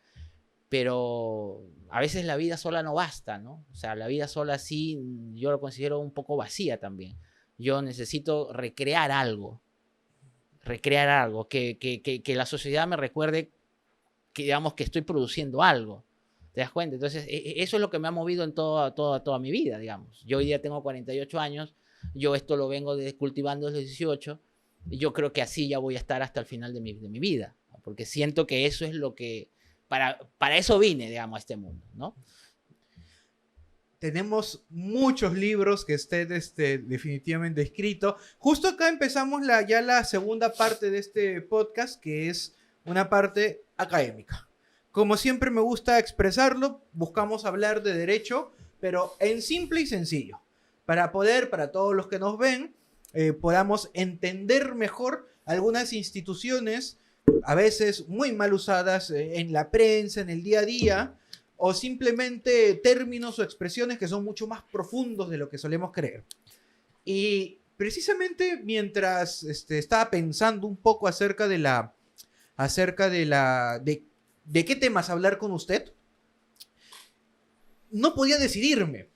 Pero a veces la vida sola no basta, ¿no? O sea, la vida sola sí, yo lo considero un poco vacía también. Yo necesito recrear algo, que la sociedad me recuerde que, digamos, que estoy produciendo algo. ¿Te das cuenta? Entonces, eso es lo que me ha movido en toda mi vida, digamos. Yo hoy día tengo 48 años, yo esto lo vengo cultivando desde los 18, y yo creo que así ya voy a estar hasta el final de mi vida, porque siento que eso es lo que, para eso vine, digamos, a este mundo, ¿no? Tenemos muchos libros que usted definitivamente escrito. Justo acá empezamos ya la segunda parte de este podcast, que es una parte académica. Como siempre me gusta expresarlo, buscamos hablar de derecho, pero en simple y sencillo, para todos los que nos ven, podamos entender mejor algunas instituciones, a veces muy mal usadas en la prensa, en el día a día, o simplemente términos o expresiones que son mucho más profundos de lo que solemos creer. Y precisamente mientras estaba pensando un poco acerca de qué temas hablar con usted, no podía decidirme.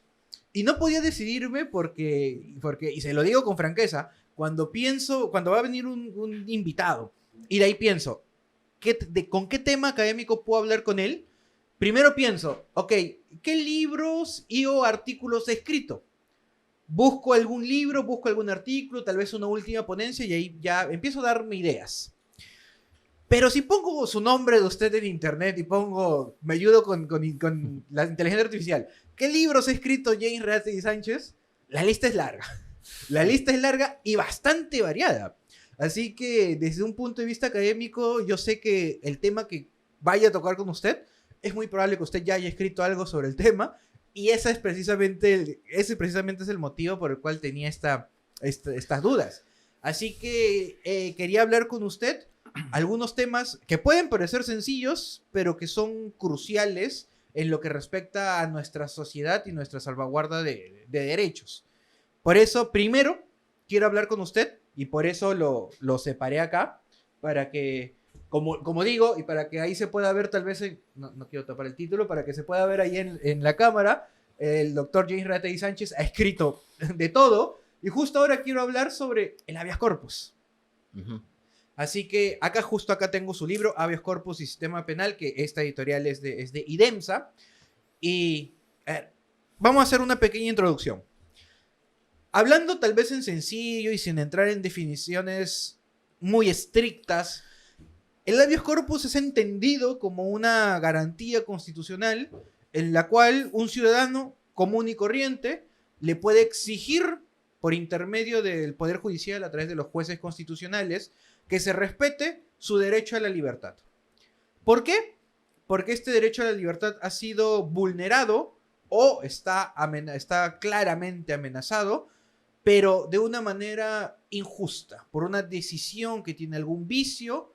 Y no podía decidirme porque, y se lo digo con franqueza, cuando va a venir un invitado, y de ahí pienso, ¿con qué tema académico puedo hablar con él? Primero pienso, ok, ¿qué libros o artículos he escrito? Busco algún libro, busco algún artículo, tal vez una última ponencia, y ahí ya empiezo a darme ideas. Pero si pongo su nombre de usted en internet y me ayudo con la inteligencia artificial, ¿qué libros ha escrito James Ratcliffe Sánchez? La lista es larga. La lista es larga y bastante variada. Así que desde un punto de vista académico, yo sé que el tema que vaya a tocar con usted, es muy probable que usted ya haya escrito algo sobre el tema, y ese precisamente es el motivo por el cual tenía estas dudas. Así que quería hablar con usted algunos temas que pueden parecer sencillos, pero que son cruciales en lo que respecta a nuestra sociedad y nuestra salvaguarda de derechos. Por eso, primero, quiero hablar con usted, y por eso lo separé acá, para que, como digo, y para que ahí se pueda ver tal vez, no quiero tapar el título, para que se pueda ver ahí en la cámara, el doctor James Ratcliffe Sánchez ha escrito de todo, y justo ahora quiero hablar sobre el habeas corpus. Uh-huh. Así que justo acá tengo su libro, Habeas Corpus y Sistema Penal, que esta editorial es de IDEMSA. Y vamos a hacer una pequeña introducción. Hablando tal vez en sencillo y sin entrar en definiciones muy estrictas, el habeas corpus es entendido como una garantía constitucional en la cual un ciudadano común y corriente le puede exigir, por intermedio del Poder Judicial a través de los jueces constitucionales, que se respete su derecho a la libertad. ¿Por qué? Porque este derecho a la libertad ha sido vulnerado o está claramente amenazado, pero de una manera injusta, por una decisión que tiene algún vicio,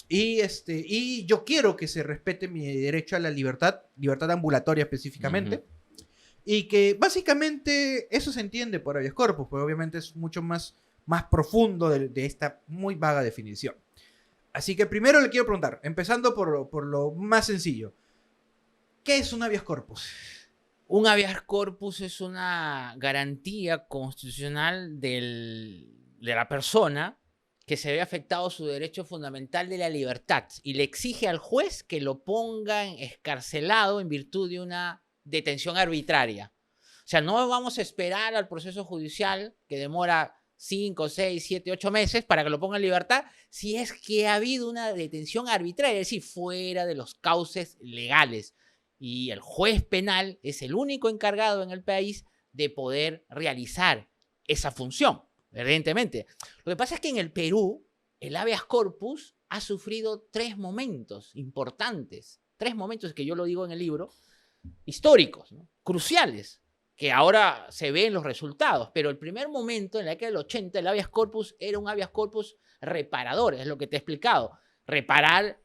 y yo quiero que se respete mi derecho a la libertad ambulatoria específicamente, uh-huh. Y que básicamente eso se entiende por habeas corpus, porque obviamente es mucho más profundo de esta muy vaga definición. Así que primero le quiero preguntar, empezando por lo más sencillo, ¿qué es un habeas corpus? Un habeas corpus es una garantía constitucional de la persona que se ve afectado su derecho fundamental de la libertad y le exige al juez que lo ponga excarcelado en virtud de una detención arbitraria. O sea, no vamos a esperar al proceso judicial que demora 5, 6, 7, 8 meses para que lo ponga en libertad si es que ha habido una detención arbitraria, es decir, fuera de los cauces legales. Y el juez penal es el único encargado en el país de poder realizar esa función, evidentemente. Lo que pasa es que en el Perú, el habeas corpus ha sufrido 3 momentos importantes, 3 momentos que yo lo digo en el libro, históricos, ¿no? Cruciales, que ahora se ven los resultados, pero el primer momento, en la década del 80, el habeas corpus era un habeas corpus reparador, es lo que te he explicado, reparar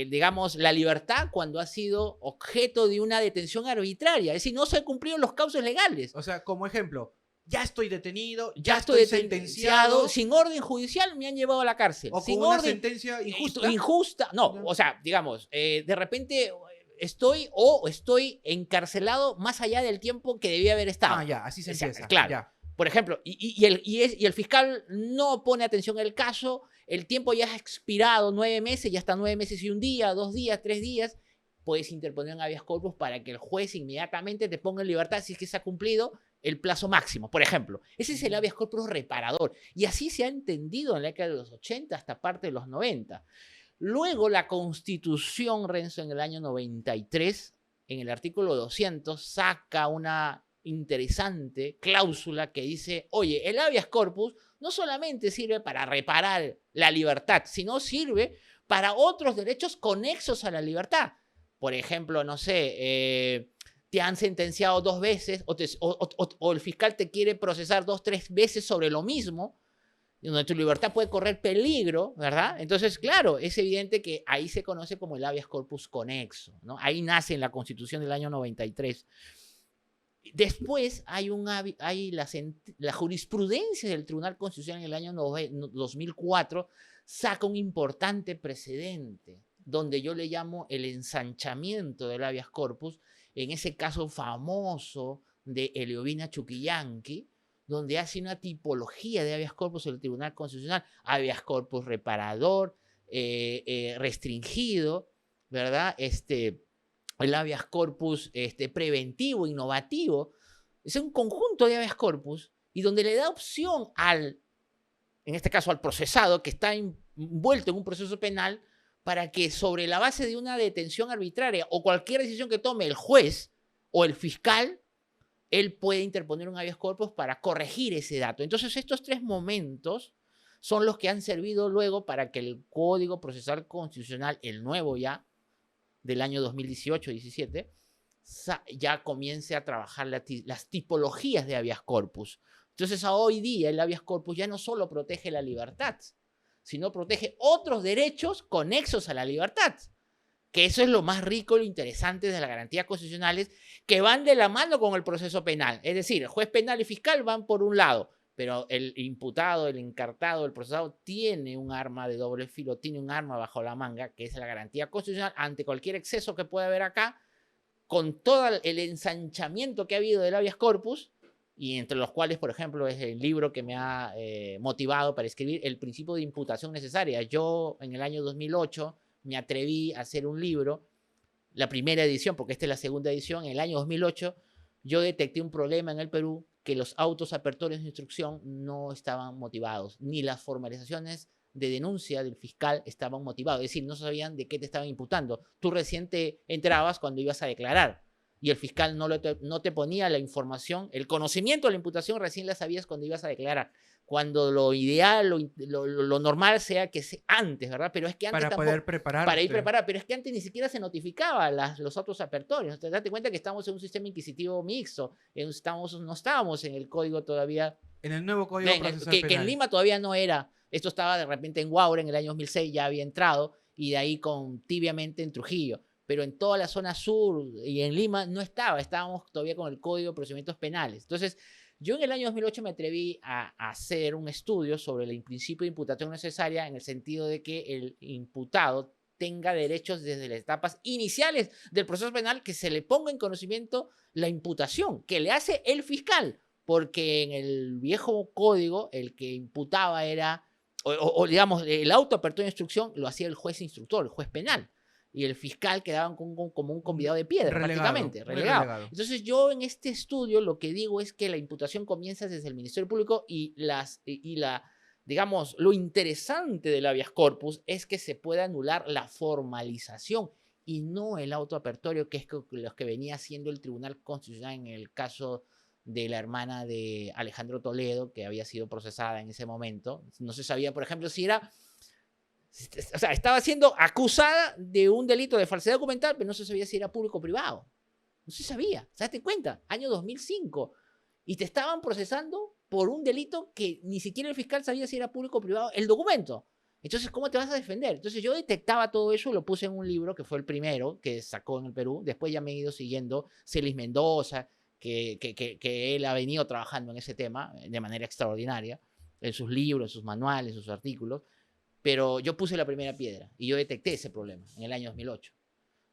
digamos, la libertad cuando ha sido objeto de una detención arbitraria, es decir, no se han cumplido los cauces legales. O sea, como ejemplo, ya estoy detenido, ya estoy sentenciado, sin orden judicial me han llevado a la cárcel. O sin con una orden, sentencia injusta. Injusta, no, o sea, digamos, de repente estoy encarcelado más allá del tiempo que debía haber estado. Ah, ya, así se empieza. Claro. Ya. Por ejemplo, y el fiscal no pone atención al caso, el tiempo ya ha expirado 9 meses, ya está 9 meses y 1 día, 2 días, 3 días, puedes interponer un habeas corpus para que el juez inmediatamente te ponga en libertad si es que se ha cumplido el plazo máximo, por ejemplo. Ese es el habeas corpus reparador. Y así se ha entendido en la década de los 80 hasta parte de los 90. Luego la Constitución, Renzo, en el año 93, en el artículo 200, saca una interesante cláusula que dice, oye, el habeas corpus no solamente sirve para reparar la libertad, sino sirve para otros derechos conexos a la libertad. Por ejemplo, no sé, te han sentenciado 2 veces o el fiscal te quiere procesar 2, 3 veces sobre lo mismo, donde tu libertad puede correr peligro, ¿verdad? Entonces, claro, es evidente que ahí se conoce como el habeas corpus conexo, ¿no? Ahí nace en la Constitución del año 93. Después hay la jurisprudencia del Tribunal Constitucional en el año 2004 saca un importante precedente, donde yo le llamo el ensanchamiento del habeas corpus, en ese caso famoso de Eliovina Chuquillanqui, donde hace una tipología de habeas corpus en el Tribunal Constitucional, habeas corpus reparador, restringido, ¿verdad? El habeas corpus preventivo, innovativo. Es un conjunto de habeas corpus y donde le da opción en este caso al procesado que está envuelto en un proceso penal, para que sobre la base de una detención arbitraria o cualquier decisión que tome el juez o el fiscal, él puede interponer un habeas corpus para corregir ese dato. Entonces, estos 3 momentos son los que han servido luego para que el Código Procesal Constitucional, el nuevo ya, del año 2018-17, ya comience a trabajar las tipologías de habeas corpus. Entonces, hoy día el habeas corpus ya no solo protege la libertad, sino protege otros derechos conexos a la libertad. Que eso es lo más rico y lo interesante de las garantías constitucionales, que van de la mano con el proceso penal. Es decir, el juez penal y fiscal van por un lado, pero el imputado, el encartado, el procesado tiene un arma de doble filo, tiene un arma bajo la manga, que es la garantía constitucional ante cualquier exceso que pueda haber acá, con todo el ensanchamiento que ha habido del habeas corpus, y entre los cuales, por ejemplo, es el libro que me ha motivado para escribir El principio de imputación necesaria. Yo, en el año 2008, me atreví a hacer un libro, la primera edición, porque esta es la segunda edición. En el año 2008, yo detecté un problema en el Perú, que los autos apertorios de instrucción no estaban motivados, ni las formalizaciones de denuncia del fiscal estaban motivados. Es decir, no sabían de qué te estaban imputando. Tú recién te enterabas cuando ibas a declarar, y el fiscal no te ponía la información, el conocimiento de la imputación recién la sabías cuando ibas a declarar. Cuando lo ideal, lo normal sea que sea antes, ¿verdad? Pero es que antes para poder prepararte. Para ir preparado, pero es que antes ni siquiera se notificaba los autos apertorios. Te das cuenta que estamos en un sistema inquisitivo mixto, no estábamos en el código todavía. En el nuevo código procesal penal. Que en Lima todavía no era. Esto estaba de repente en Huaura en el año 2006, ya había entrado, y de ahí tibiamente en Trujillo. Pero en toda la zona sur y en Lima no estábamos todavía con el Código de Procedimientos Penales. Entonces, yo en el año 2008 me atreví a hacer un estudio sobre el principio de imputación necesaria, en el sentido de que el imputado tenga derechos desde las etapas iniciales del proceso penal, que se le ponga en conocimiento la imputación que le hace el fiscal, porque en el viejo código el que imputaba era, digamos, el auto apertura de instrucción lo hacía el juez instructor, el juez penal. Y el fiscal quedaba como un convidado de piedra, prácticamente, relegado. Entonces yo en este estudio lo que digo es que la imputación comienza desde el Ministerio Público digamos, lo interesante del habeas corpus es que se puede anular la formalización y no el auto apertorio, que es lo que venía haciendo el Tribunal Constitucional en el caso de la hermana de Alejandro Toledo, que había sido procesada en ese momento. No se sabía, por ejemplo, si era... O sea, estaba siendo acusada de un delito de falsedad documental, pero no se sabía si era público o privado. No se sabía. ¿Date cuenta? Año 2005. Y te estaban procesando por un delito que ni siquiera el fiscal sabía si era público o privado el documento. Entonces, ¿cómo te vas a defender? Entonces, yo detectaba todo eso y lo puse en un libro, que fue el primero que sacó en el Perú. Después ya me he ido siguiendo Celis Mendoza, que él ha venido trabajando en ese tema de manera extraordinaria, en sus libros, en sus manuales, en sus artículos. Pero yo puse la primera piedra y yo detecté ese problema en el año 2008.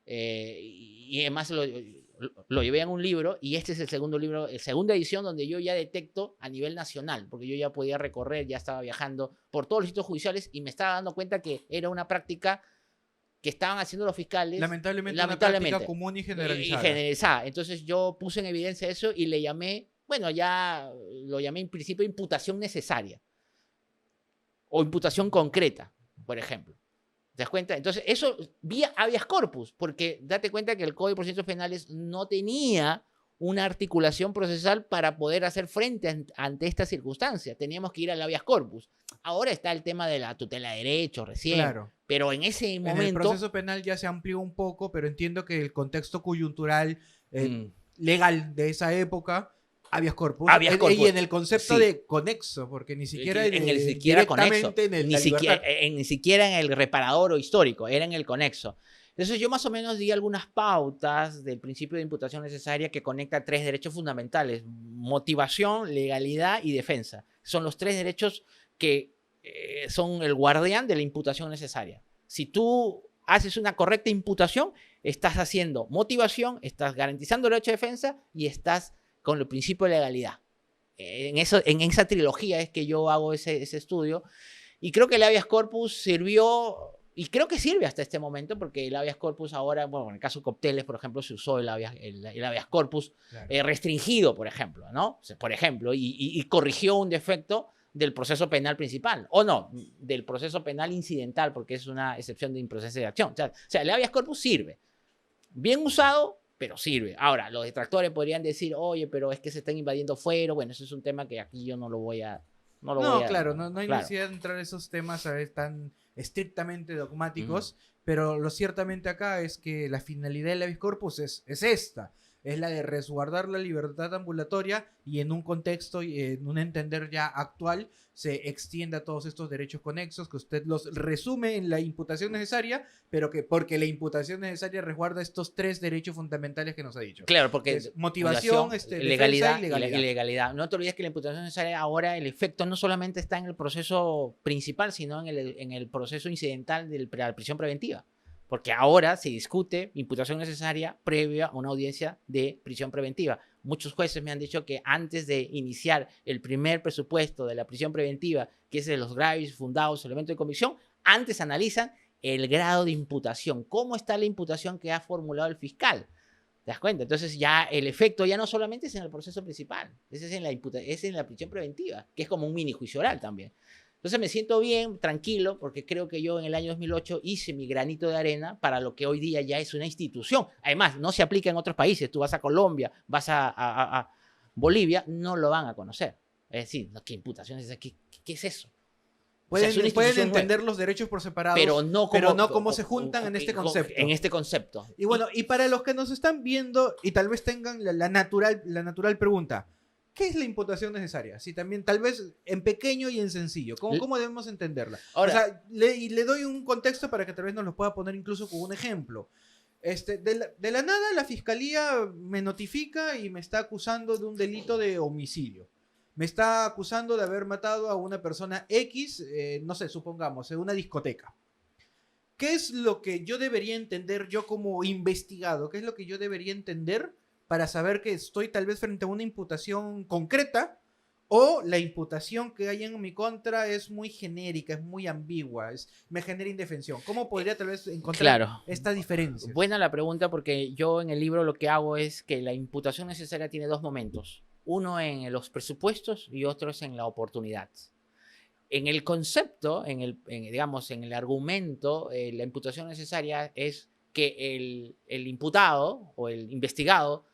Y además lo llevé en un libro, y este es el segundo libro, la segunda edición, donde yo ya detecto a nivel nacional, porque yo ya podía recorrer, ya estaba viajando por todos los sitios judiciales y me estaba dando cuenta que era una práctica que estaban haciendo los fiscales. Lamentablemente. Una práctica común y generalizada. Entonces yo puse en evidencia eso y le llamé bueno, ya lo llamé en principio imputación necesaria o imputación concreta, por ejemplo. ¿Te das cuenta? Entonces, eso vía habeas corpus, porque date cuenta que el Código de Procedimientos Penales no tenía una articulación procesal para poder hacer frente ante esta circunstancia. Teníamos que ir al habeas corpus. Ahora está el tema de la tutela de derechos recién, Claro. pero en ese momento... En el proceso penal ya se amplió un poco, pero entiendo que el contexto coyuntural legal de esa época, habeas corpus, y en el concepto de conexo, porque ni siquiera conexo, ni siquiera en el reparador o histórico, era en el conexo. Entonces yo más o menos di algunas pautas del principio de imputación necesaria que conecta 3 derechos fundamentales: motivación, legalidad y defensa. Son los 3 derechos que son el guardián de la imputación necesaria. Si tú haces una correcta imputación, estás haciendo motivación, estás garantizando el derecho de defensa y estás con el principio de legalidad. En esa trilogía es que yo hago ese estudio, y creo que el habeas corpus sirvió, y creo que sirve hasta este momento, porque el habeas corpus ahora, bueno, en el caso de Copteles, por ejemplo, se usó el habeas corpus restringido, por ejemplo, ¿no? Por ejemplo, y corrigió un defecto del proceso penal principal, o no, del proceso penal incidental, porque es una excepción de improceso de acción. O sea, el habeas corpus sirve. Bien usado, pero sirve. Ahora, los detractores podrían decir, oye, pero es que se están invadiendo fuero. Bueno, eso es un tema que aquí yo no lo voy a... Claro, no hay necesidad de entrar a esos temas a ver, tan estrictamente dogmáticos, pero lo ciertamente acá es que la finalidad del habeas corpus es esta. Es la de resguardar la libertad ambulatoria, y en un contexto y en un entender ya actual se extiende a todos estos derechos conexos que usted los resume en la imputación necesaria, pero que porque la imputación necesaria resguarda estos 3 derechos fundamentales que nos ha dicho. Claro, porque es motivación, legalidad, defensa y legalidad. No te olvides que la imputación necesaria ahora, el efecto no solamente está en el proceso principal, sino en el proceso incidental de la prisión preventiva. Porque ahora se discute imputación necesaria previa a una audiencia de prisión preventiva. Muchos jueces me han dicho que antes de iniciar el primer presupuesto de la prisión preventiva, que es de los graves, fundados, elementos de convicción, antes analizan el grado de imputación. ¿Cómo está la imputación que ha formulado el fiscal? ¿Te das cuenta? Entonces ya el efecto ya no solamente es en el proceso principal, es en la prisión preventiva, que es como un mini juicio oral también. Entonces me siento bien, tranquilo, porque creo que yo en el año 2008 hice mi granito de arena para lo que hoy día ya es una institución. Además, no se aplica en otros países. Tú vas a Colombia, vas a Bolivia, no lo van a conocer. Es decir, ¿qué imputaciones? ¿Qué es eso? Pueden entender los derechos por separado, pero no cómo se juntan en este concepto. En este concepto. Y bueno, y para los que nos están viendo y tal vez tengan la natural pregunta, ¿qué es la imputación necesaria? Sí, también, tal vez en pequeño y en sencillo. ¿Cómo debemos entenderla? Ahora, o sea, le doy un contexto para que tal vez nos lo pueda poner incluso con un ejemplo. De la nada, la fiscalía me notifica y me está acusando de un delito de homicidio. Me está acusando de haber matado a una persona X, no sé, supongamos, en una discoteca. ¿Qué es lo que yo debería entender yo como investigado? ¿Qué es lo que yo debería entender para saber que estoy tal vez frente a una imputación concreta, o la imputación que hay en mi contra es muy genérica, es muy ambigua, me genera indefensión? ¿Cómo podría tal vez encontrar esta diferencia? Buena la pregunta, porque yo en el libro lo que hago es que la imputación necesaria tiene 2 momentos. Uno en los presupuestos y otro es en la oportunidad. En el concepto, digamos, en el argumento, la imputación necesaria es que el imputado o el investigado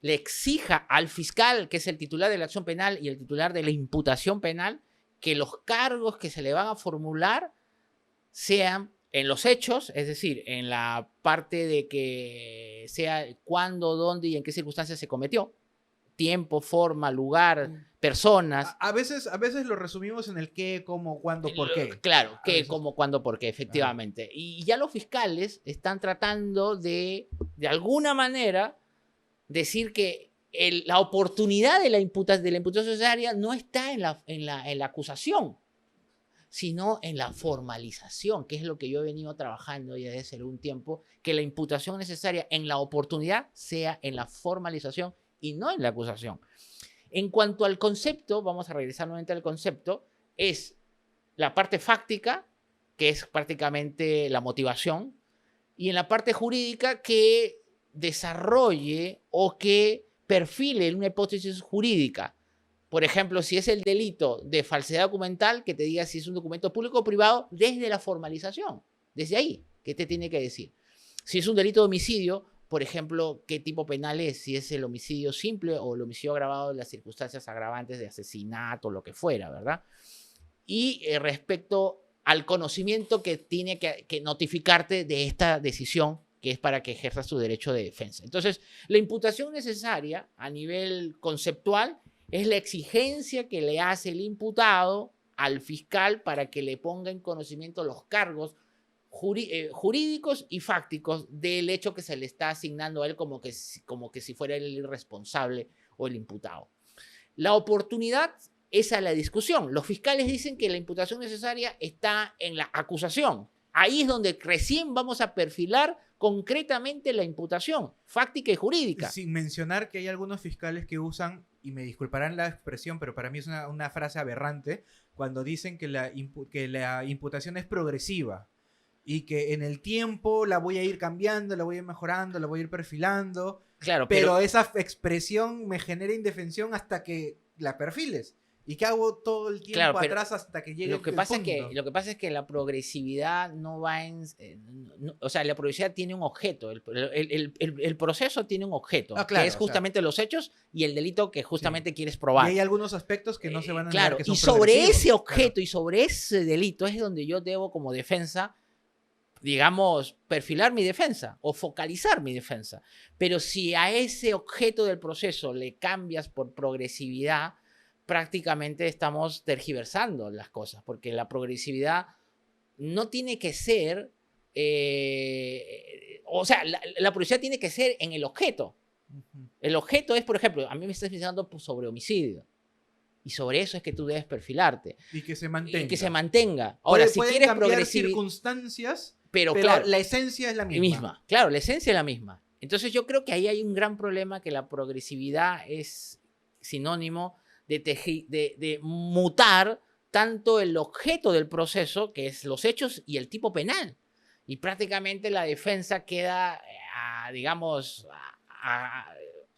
le exija al fiscal, que es el titular de la acción penal y el titular de la imputación penal, que los cargos que se le van a formular sean en los hechos, es decir, en la parte de que sea cuándo, dónde y en qué circunstancias se cometió, tiempo, forma, lugar, personas. A veces lo resumimos en el qué, cómo, cuándo, por qué. Claro, qué, cómo, cuándo, por qué, efectivamente. Ajá. Y ya los fiscales están tratando de alguna manera, decir que la oportunidad de la imputación necesaria no está en la acusación, sino en la formalización, que es lo que yo he venido trabajando ya desde hace algún tiempo, que la imputación necesaria en la oportunidad sea en la formalización y no en la acusación. En cuanto al concepto, vamos a regresar nuevamente al concepto, es la parte fáctica, que es prácticamente la motivación, y en la parte jurídica que desarrolle o que perfile una hipótesis jurídica. Por ejemplo, si es el delito de falsedad documental, que te diga si es un documento público o privado desde la formalización, desde ahí, ¿qué te tiene que decir? Si es un delito de homicidio, por ejemplo, ¿qué tipo penal es? Si es el homicidio simple o el homicidio agravado en las circunstancias agravantes de asesinato, lo que fuera, ¿verdad? Y respecto al conocimiento que tiene que notificarte de esta decisión, que es para que ejerzas tu derecho de defensa. Entonces, la imputación necesaria a nivel conceptual es la exigencia que le hace el imputado al fiscal para que le ponga en conocimiento los cargos jurídicos y fácticos del hecho que se le está asignando a él como que si fuera el responsable o el imputado. La oportunidad es a la discusión. Los fiscales dicen que la imputación necesaria está en la acusación. Ahí es donde recién vamos a perfilar concretamente la imputación fáctica y jurídica. Sin mencionar que hay algunos fiscales que usan, y me disculparán la expresión, pero para mí es una frase aberrante, cuando dicen que la imputación es progresiva y que en el tiempo la voy a ir cambiando, la voy a ir mejorando, la voy a ir perfilando. Claro, pero esa expresión me genera indefensión hasta que la perfiles. ¿Y qué hago todo el tiempo atrás hasta que llegue lo que pasa es que la progresividad no va en... o sea, la progresividad tiene un objeto. El proceso tiene un objeto, claro, que es justamente los hechos y el delito que justamente quieres probar. Y hay algunos aspectos que no se van a claro, negar, que son y sobre ese objeto claro. y sobre ese delito es donde yo debo, como defensa, digamos, perfilar mi defensa o focalizar mi defensa. Pero si a ese objeto del proceso le cambias por progresividad, prácticamente estamos tergiversando las cosas, porque la progresividad no tiene que ser, o sea, la progresividad tiene que ser en el objeto. El objeto es, por ejemplo, a mí me estás mencionando sobre homicidio, y sobre eso es que tú debes perfilarte. Y que se mantenga. Y que se mantenga. Ahora, si quieres progresividad, circunstancias, pero claro, la esencia es la misma. Claro, la esencia es la misma. Entonces yo creo que ahí hay un gran problema, que la progresividad es sinónimo de mutar tanto el objeto del proceso, que es los hechos, y el tipo penal. Y prácticamente la defensa queda, digamos,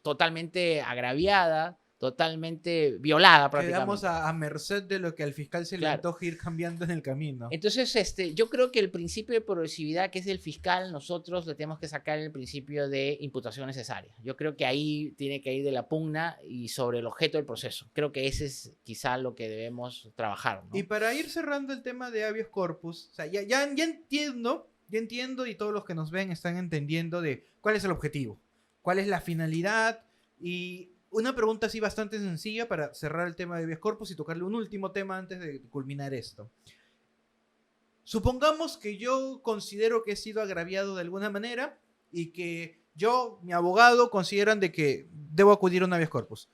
totalmente agraviada, totalmente violada prácticamente. Quedamos a merced de lo que al fiscal se le antoja ir cambiando en el camino. Entonces, yo creo que el principio de progresividad, que es el fiscal, nosotros le tenemos que sacar el principio de imputación necesaria. Yo creo que ahí tiene que ir de la pugna y sobre el objeto del proceso. Creo que ese es quizá lo que debemos trabajar, ¿no? Y para ir cerrando el tema de habeas corpus, o sea, ya entiendo, y todos los que nos ven están entendiendo de cuál es el objetivo, cuál es la finalidad. Y una pregunta así bastante sencilla para cerrar el tema de habeas corpus y tocarle un último tema antes de culminar esto. Supongamos que yo considero que he sido agraviado de alguna manera y que mi abogado, consideran de que debo acudir a un habeas corpus.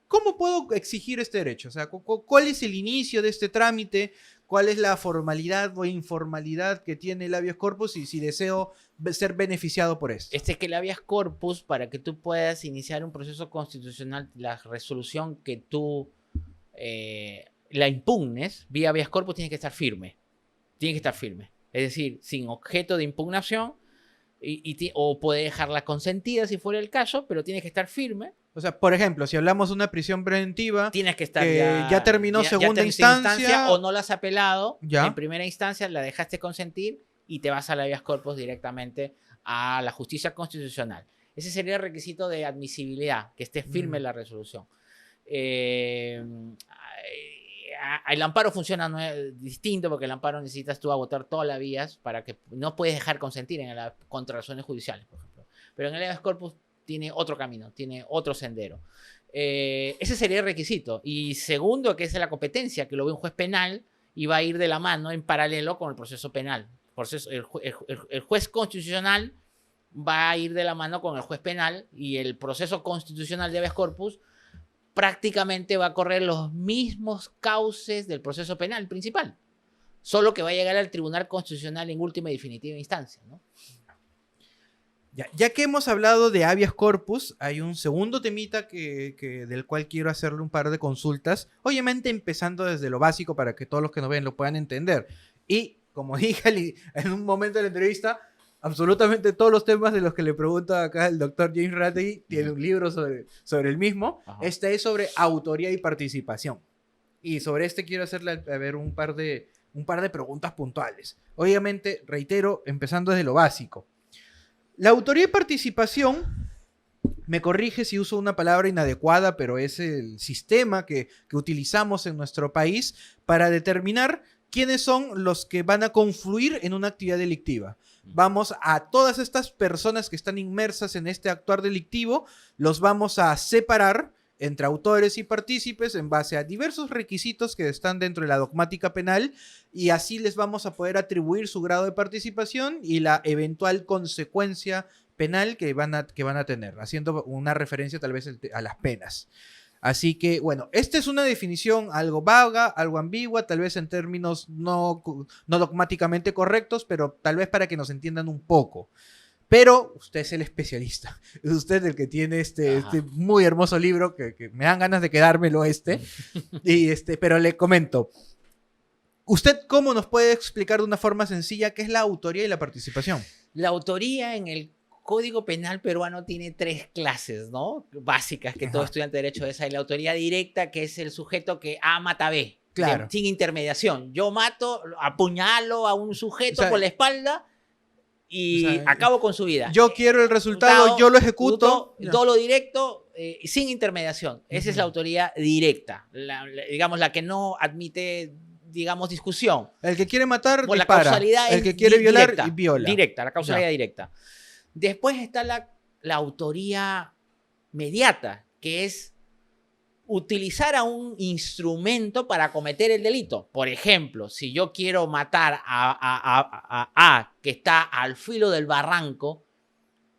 ¿Cómo puedo exigir este derecho? O sea, ¿cuál es el inicio de este trámite? ¿Cuál es la formalidad o informalidad que tiene el habeas corpus y si deseo ser beneficiado por esto? Que el habeas corpus, para que tú puedas iniciar un proceso constitucional, la resolución que tú la impugnes vía habeas corpus tiene que estar firme. Tiene que estar firme. Es decir, sin objeto de impugnación, o puede dejarla consentida si fuera el caso, pero tiene que estar firme. O sea, por ejemplo, si hablamos de una prisión preventiva, tienes que estar ya terminó segunda instancia, o no la has apelado, ya. En primera instancia la dejaste consentir y te vas al habeas corpus directamente a la justicia constitucional. Ese sería el requisito de admisibilidad, que esté firme la resolución. El amparo funciona distinto, porque el amparo necesitas tú agotar todas las vías para que no puedes dejar consentir contra razones judiciales, por ejemplo. Pero en el habeas corpus tiene otro camino, tiene otro sendero. Ese sería el requisito. Y segundo, que es la competencia, que lo ve un juez penal y va a ir de la mano en paralelo con el proceso penal. El juez constitucional va a ir de la mano con el juez penal, y el proceso constitucional de habeas corpus prácticamente va a correr los mismos cauces del proceso penal principal, solo que va a llegar al Tribunal Constitucional en última y definitiva instancia, ¿no? Ya que hemos hablado de habeas corpus, hay un segundo temita del cual quiero hacerle un par de consultas, obviamente empezando desde lo básico para que todos los que nos ven lo puedan entender. Y, como dije en un momento de la entrevista, absolutamente todos los temas de los que le pregunta acá el doctor James Randi. Tiene un libro sobre el mismo. Ajá. Este es sobre autoría y participación. Y sobre este quiero hacerle a ver un par de preguntas puntuales. Obviamente, reitero, empezando desde lo básico. La autoría y participación, me corrige si uso una palabra inadecuada, pero es el sistema que utilizamos en nuestro país para determinar quiénes son los que van a confluir en una actividad delictiva. Vamos a todas estas personas que están inmersas en este actuar delictivo, los vamos a separar entre autores y partícipes en base a diversos requisitos que están dentro de la dogmática penal, y así les vamos a poder atribuir su grado de participación y la eventual consecuencia penal que van a tener, haciendo una referencia tal vez a las penas. Así que, bueno, esta es una definición algo vaga, algo ambigua, tal vez en términos no dogmáticamente correctos, pero tal vez para que nos entiendan un poco. Pero usted es el especialista, es usted el que tiene este muy hermoso libro que me dan ganas de quedármelo pero le comento, ¿usted cómo nos puede explicar de una forma sencilla qué es la autoría y la participación? La autoría en el Código Penal peruano tiene 3 clases, ¿no? Básicas que todo estudiante de derecho es. Hay la autoría directa, que es el sujeto que A mata a B, claro, sin intermediación. Yo mato, apuñalo a un sujeto por la espalda y acabo con su vida. Yo quiero el resultado, yo lo ejecuto. Todo lo directo, sin intermediación. Esa es la autoría directa, digamos, la que no admite, digamos, discusión. El que quiere matar, dispara. El que quiere violar, viola. Directa, la causalidad directa. Después está la autoría mediata, que es utilizar a un instrumento para cometer el delito. Por ejemplo, si yo quiero matar a que está al filo del barranco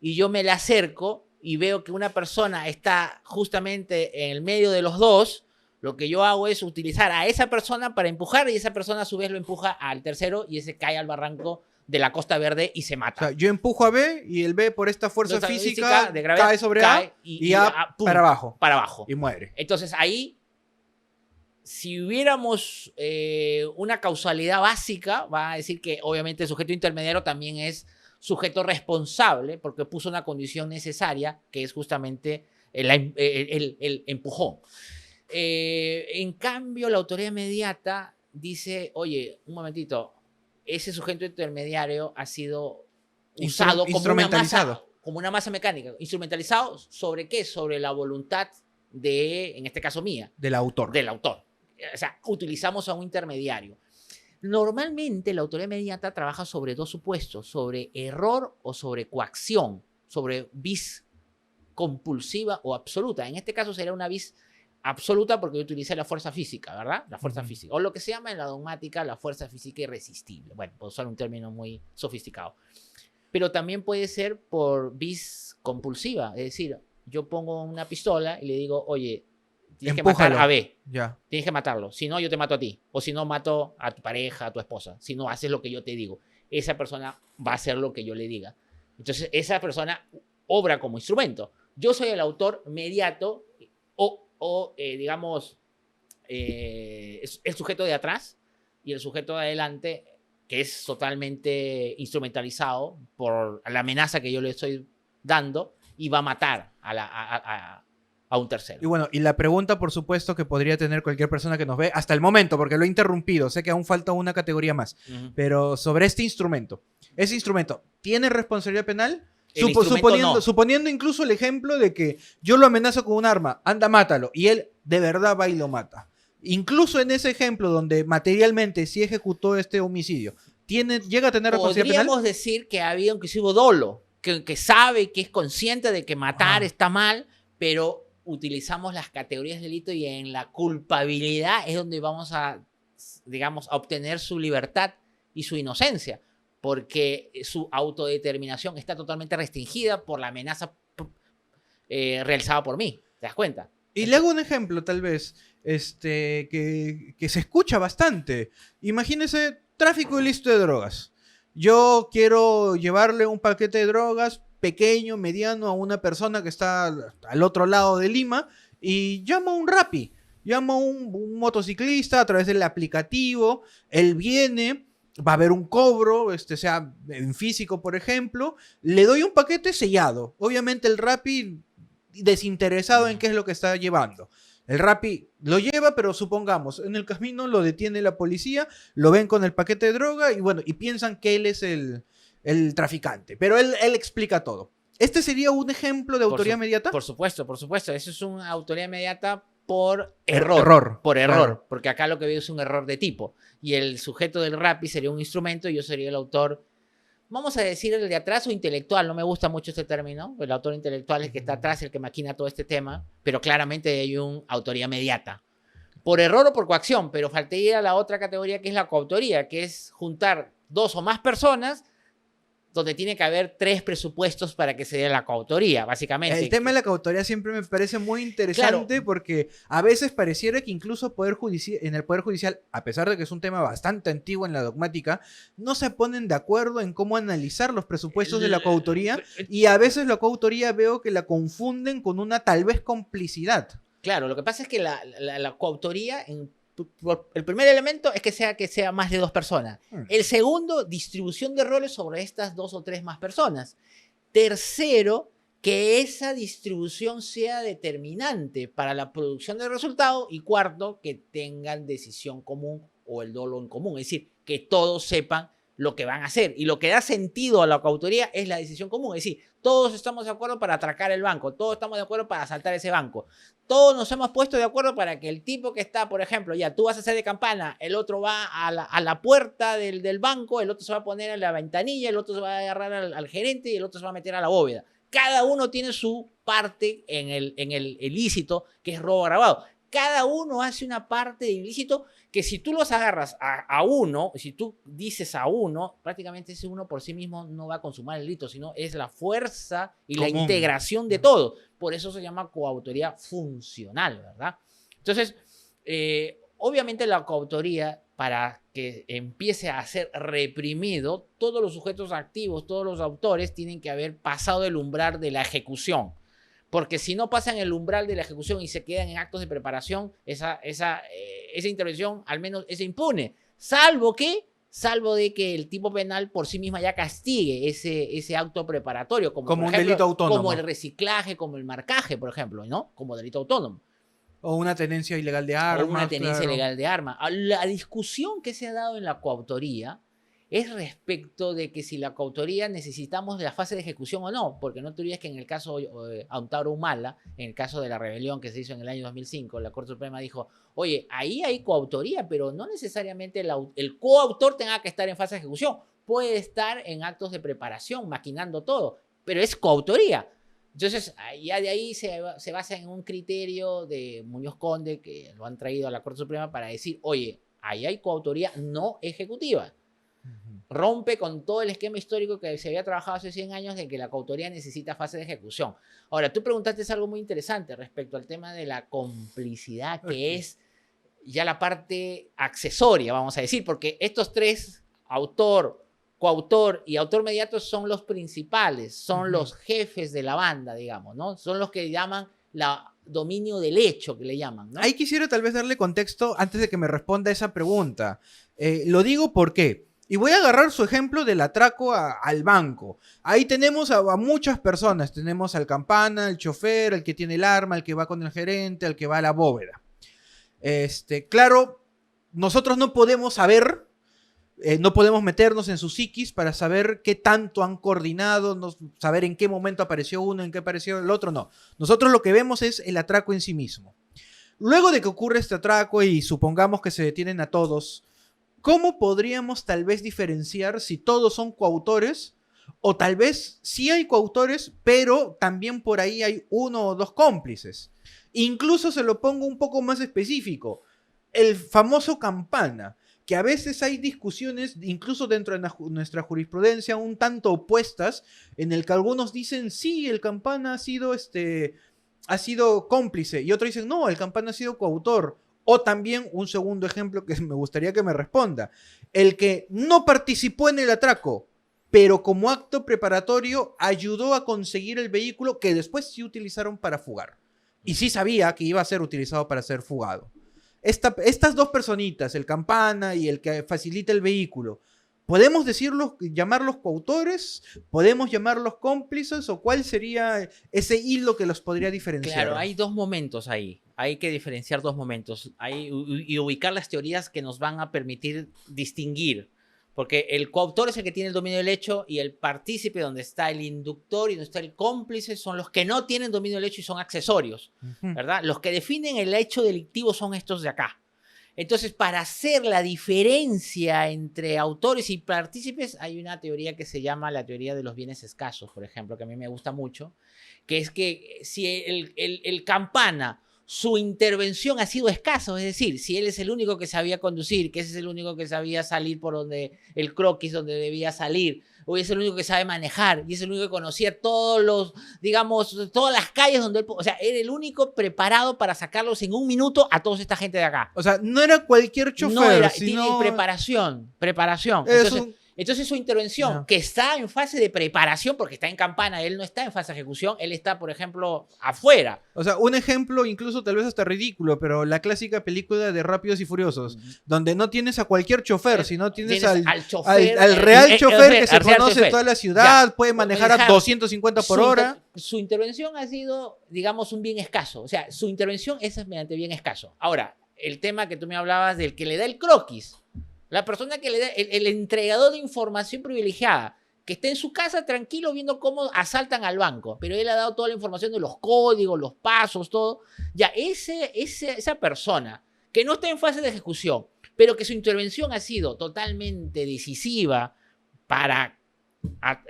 y yo me le acerco y veo que una persona está justamente en el medio de los dos, lo que yo hago es utilizar a esa persona para empujar, y esa persona a su vez lo empuja al tercero y ese cae al barranco de la Costa Verde y se mata. O sea, yo empujo a B y el B, por esta fuerza física de gravedad, cae sobre A y A pum, para abajo. Y muere. Entonces ahí, si hubiéramos una causalidad básica, va a decir que obviamente el sujeto intermediario también es sujeto responsable porque puso una condición necesaria, que es justamente el empujón. En cambio, la autoría inmediata dice, oye, un momentito, ese sujeto intermediario ha sido usado como una masa mecánica. ¿Instrumentalizado sobre qué? Sobre la voluntad en este caso mía. Del autor. O sea, utilizamos a un intermediario. Normalmente la autoría inmediata trabaja sobre 2 supuestos, sobre error o sobre coacción, sobre vis compulsiva o absoluta. En este caso sería una vis absoluta porque yo utilicé la fuerza física, ¿verdad? La fuerza física. O lo que se llama en la dogmática la fuerza física irresistible. Bueno, puedo usar un término muy sofisticado. Pero también puede ser por vis compulsiva. Es decir, yo pongo una pistola y le digo, oye, tienes que matar a B. Ya. Tienes que matarlo. Si no, yo te mato a ti. O si no, mato a tu pareja, a tu esposa. Si no, haces lo que yo te digo. Esa persona va a hacer lo que yo le diga. Entonces, esa persona obra como instrumento. Yo soy el autor mediato digamos, el sujeto de atrás y el sujeto de adelante, que es totalmente instrumentalizado por la amenaza que yo le estoy dando y va a matar a un tercero. Y bueno, y la pregunta, por supuesto, que podría tener cualquier persona que nos ve hasta el momento, porque lo he interrumpido, sé que aún falta una categoría más, pero sobre este instrumento. ¿Ese instrumento tiene responsabilidad penal? Suponiendo incluso el ejemplo de que yo lo amenazo con un arma, anda, mátalo, y él de verdad va y lo mata. Incluso en ese ejemplo donde materialmente sí ejecutó este homicidio, ¿llega a tener responsabilidad penal? Podríamos decir que había inclusive dolo, que sabe, que es consciente de que matar está mal, pero utilizamos las categorías de delito y en la culpabilidad es donde vamos a, digamos, a obtener su libertad y su inocencia, porque su autodeterminación está totalmente restringida por la amenaza realizada por mí. ¿Te das cuenta? Y le hago un ejemplo, tal vez, que se escucha bastante. Imagínese tráfico ilícito de drogas. Yo quiero llevarle un paquete de drogas pequeño, mediano, a una persona que está al otro lado de Lima y llamo a un Rappi, llamo a un motociclista a través del aplicativo, él viene, va a haber un cobro, sea en físico, por ejemplo, le doy un paquete sellado. Obviamente el Rappi desinteresado en qué es lo que está llevando. El Rappi lo lleva, pero supongamos, en el camino lo detiene la policía, lo ven con el paquete de droga y bueno, y piensan que él es el traficante. Pero él explica todo. ¿Este sería un ejemplo de autoría inmediata? Por supuesto, por supuesto. Eso es una autoría inmediata por error. Por error. Claro. Porque acá lo que veo es un error de tipo. Y el sujeto del Rappi sería un instrumento y yo sería el autor, vamos a decir el de atrás o intelectual. No me gusta mucho este término. El autor intelectual es el que está atrás, el que maquina todo este tema. Pero claramente hay una autoría inmediata. Por error o por coacción. Pero falté ir a la otra categoría que es la coautoría, que es juntar dos o más personas donde tiene que haber 3 presupuestos para que se dé la coautoría, básicamente. El tema de la coautoría siempre me parece muy interesante, claro, porque a veces pareciera que incluso en el Poder Judicial, a pesar de que es un tema bastante antiguo en la dogmática, no se ponen de acuerdo en cómo analizar los presupuestos de la coautoría, y a veces la coautoría veo que la confunden con una tal vez complicidad. Claro, lo que pasa es que la coautoría el primer elemento es que sea más de 2 personas. El segundo, distribución de roles sobre estas 2 o 3 más personas. Tercero, que esa distribución sea determinante para la producción del resultado. Y cuarto, que tengan decisión común o el dolo en común. Es decir, que todos sepan lo que van a hacer. Y lo que da sentido a la coautoría es la decisión común. Es decir, todos estamos de acuerdo para atracar el banco. Todos estamos de acuerdo para asaltar ese banco. Todos nos hemos puesto de acuerdo para que el tipo que está, por ejemplo, ya tú vas a hacer de campana, el otro va a la puerta del banco, el otro se va a poner en la ventanilla, el otro se va a agarrar al gerente y el otro se va a meter a la bóveda. Cada uno tiene su parte en el ilícito, que es robo agravado. Cada uno hace una parte de ilícito que si tú los agarras a uno, si tú dices a uno, prácticamente ese uno por sí mismo no va a consumar el delito, sino es la fuerza y común, la integración de todo. Por eso se llama coautoría funcional, ¿verdad? Entonces, obviamente la coautoría, para que empiece a ser reprimido, todos los sujetos activos, todos los autores tienen que haber pasado el umbral de la ejecución. Porque si no pasan el umbral de la ejecución y se quedan en actos de preparación, esa intervención al menos es impune. Salvo de que el tipo penal por sí misma ya castigue ese acto preparatorio. Como un delito autónomo. Como el reciclaje, como el marcaje, por ejemplo, ¿no? Como delito autónomo. O una tenencia ilegal de armas. O una tenencia ilegal de armas. La discusión que se ha dado en la coautoría es respecto de que si la coautoría necesitamos de la fase de ejecución o no, porque no te olvides que en el caso de Amparo Humala, en el caso de la rebelión que se hizo en el año 2005, la Corte Suprema dijo, oye, ahí hay coautoría, pero no necesariamente el coautor tenga que estar en fase de ejecución, puede estar en actos de preparación, maquinando todo, pero es coautoría. Entonces, ya de ahí se basa en un criterio de Muñoz Conde, que lo han traído a la Corte Suprema para decir, oye, ahí hay coautoría no ejecutiva. Rompe con todo el esquema histórico que se había trabajado hace 100 años de que la coautoría necesita fase de ejecución. Ahora, tú preguntaste algo muy interesante respecto al tema de la complicidad, que es ya la parte accesoria, vamos a decir, porque estos 3, autor, coautor y autor mediato, son los principales, son los jefes de la banda, digamos, ¿no? Son los que llaman dominio del hecho, que le llaman, ¿no? Ahí quisiera tal vez darle contexto antes de que me responda esa pregunta. Lo digo porque... Y voy a agarrar su ejemplo del atraco al banco. Ahí tenemos a muchas personas. Tenemos al campana, al chofer, al que tiene el arma, al que va con el gerente, al que va a la bóveda. Claro, nosotros no podemos saber, no podemos meternos en su psiquis para saber qué tanto han coordinado, saber en qué momento apareció uno, en qué apareció el otro, no. Nosotros lo que vemos es el atraco en sí mismo. Luego de que ocurre este atraco y supongamos que se detienen a todos, ¿cómo podríamos tal vez diferenciar si todos son coautores? O tal vez sí hay coautores, pero también por ahí hay 1 o 2 cómplices. Incluso se lo pongo un poco más específico. El famoso campana, que a veces hay discusiones, incluso dentro de nuestra jurisprudencia, un tanto opuestas, en el que algunos dicen, sí, el campana ha sido cómplice, y otros dicen, no, el campana ha sido coautor. O también, un segundo ejemplo que me gustaría que me responda, el que no participó en el atraco, pero como acto preparatorio ayudó a conseguir el vehículo que después sí utilizaron para fugar. Y sí sabía que iba a ser utilizado para ser fugado. Estas 2 personitas, el campana y el que facilita el vehículo, ¿Podemos llamarlos coautores? ¿Podemos llamarlos cómplices? ¿O cuál sería ese hilo que los podría diferenciar? Claro, hay dos momentos ahí. Hay que diferenciar dos momentos y ubicar las teorías que nos van a permitir distinguir. Porque el coautor es el que tiene el dominio del hecho y el partícipe, donde está el inductor y donde está el cómplice, son los que no tienen dominio del hecho y son accesorios, ¿verdad? Los que definen el hecho delictivo son estos de acá. Entonces, para hacer la diferencia entre autores y partícipes, hay una teoría que se llama la teoría de los bienes escasos, por ejemplo, que a mí me gusta mucho, que es que si el campana, su intervención ha sido escaso, es decir, si él es el único que sabía conducir, que ese es el único que sabía salir por donde el croquis, donde debía salir, o es el único que sabe manejar, y es el único que conocía todos los, digamos, todas las calles donde él, o sea, era el único preparado para sacarlos en un minuto a toda esta gente de acá. O sea, no era cualquier chofer, no era, sino... tiene preparación. Entonces su intervención, que está en fase de preparación, porque está en campana, él no está en fase de ejecución, él está, por ejemplo, afuera. O sea, un ejemplo incluso tal vez hasta ridículo, pero la clásica película de Rápidos y Furiosos, donde no tienes a cualquier chofer, sino tienes al real chofer que se conoce toda la ciudad, puede manejar a 250 por hora. Su intervención ha sido, digamos, un bien escaso. O sea, su intervención es mediante bien escaso. Ahora, el tema que tú me hablabas del que le da el croquis. La persona que le da, el entregador de información privilegiada, que está en su casa tranquilo viendo cómo asaltan al banco, pero él ha dado toda la información de los códigos, los pasos, todo. Ya, esa persona que no está en fase de ejecución, pero que su intervención ha sido totalmente decisiva para,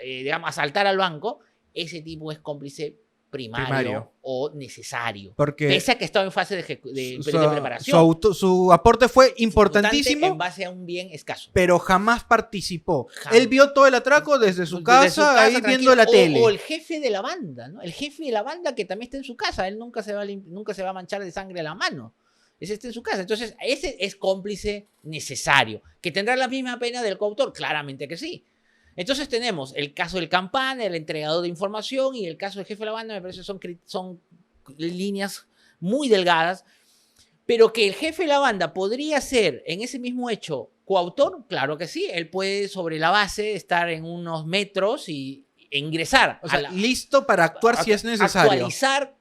digamos, asaltar al banco, ese tipo es cómplice primario o necesario. Porque pese a que estaba en fase de preparación. Su aporte fue importantísimo. En base a un bien escaso. Pero jamás participó. Él vio todo el atraco desde su casa ahí viendo la tele. O el jefe de la banda, ¿no? El jefe de la banda que también está en su casa. Él nunca se va a manchar de sangre la mano. Ese está en su casa. Entonces, ese es cómplice necesario. ¿Que tendrá la misma pena del coautor? Claramente que sí. Entonces tenemos el caso del campana, el entregador de información, y el caso del jefe de la banda. Me parece que son líneas muy delgadas, pero que el jefe de la banda podría ser en ese mismo hecho coautor, claro que sí. Él puede sobre la base estar en unos metros y ingresar. O sea, listo para actuar si es necesario.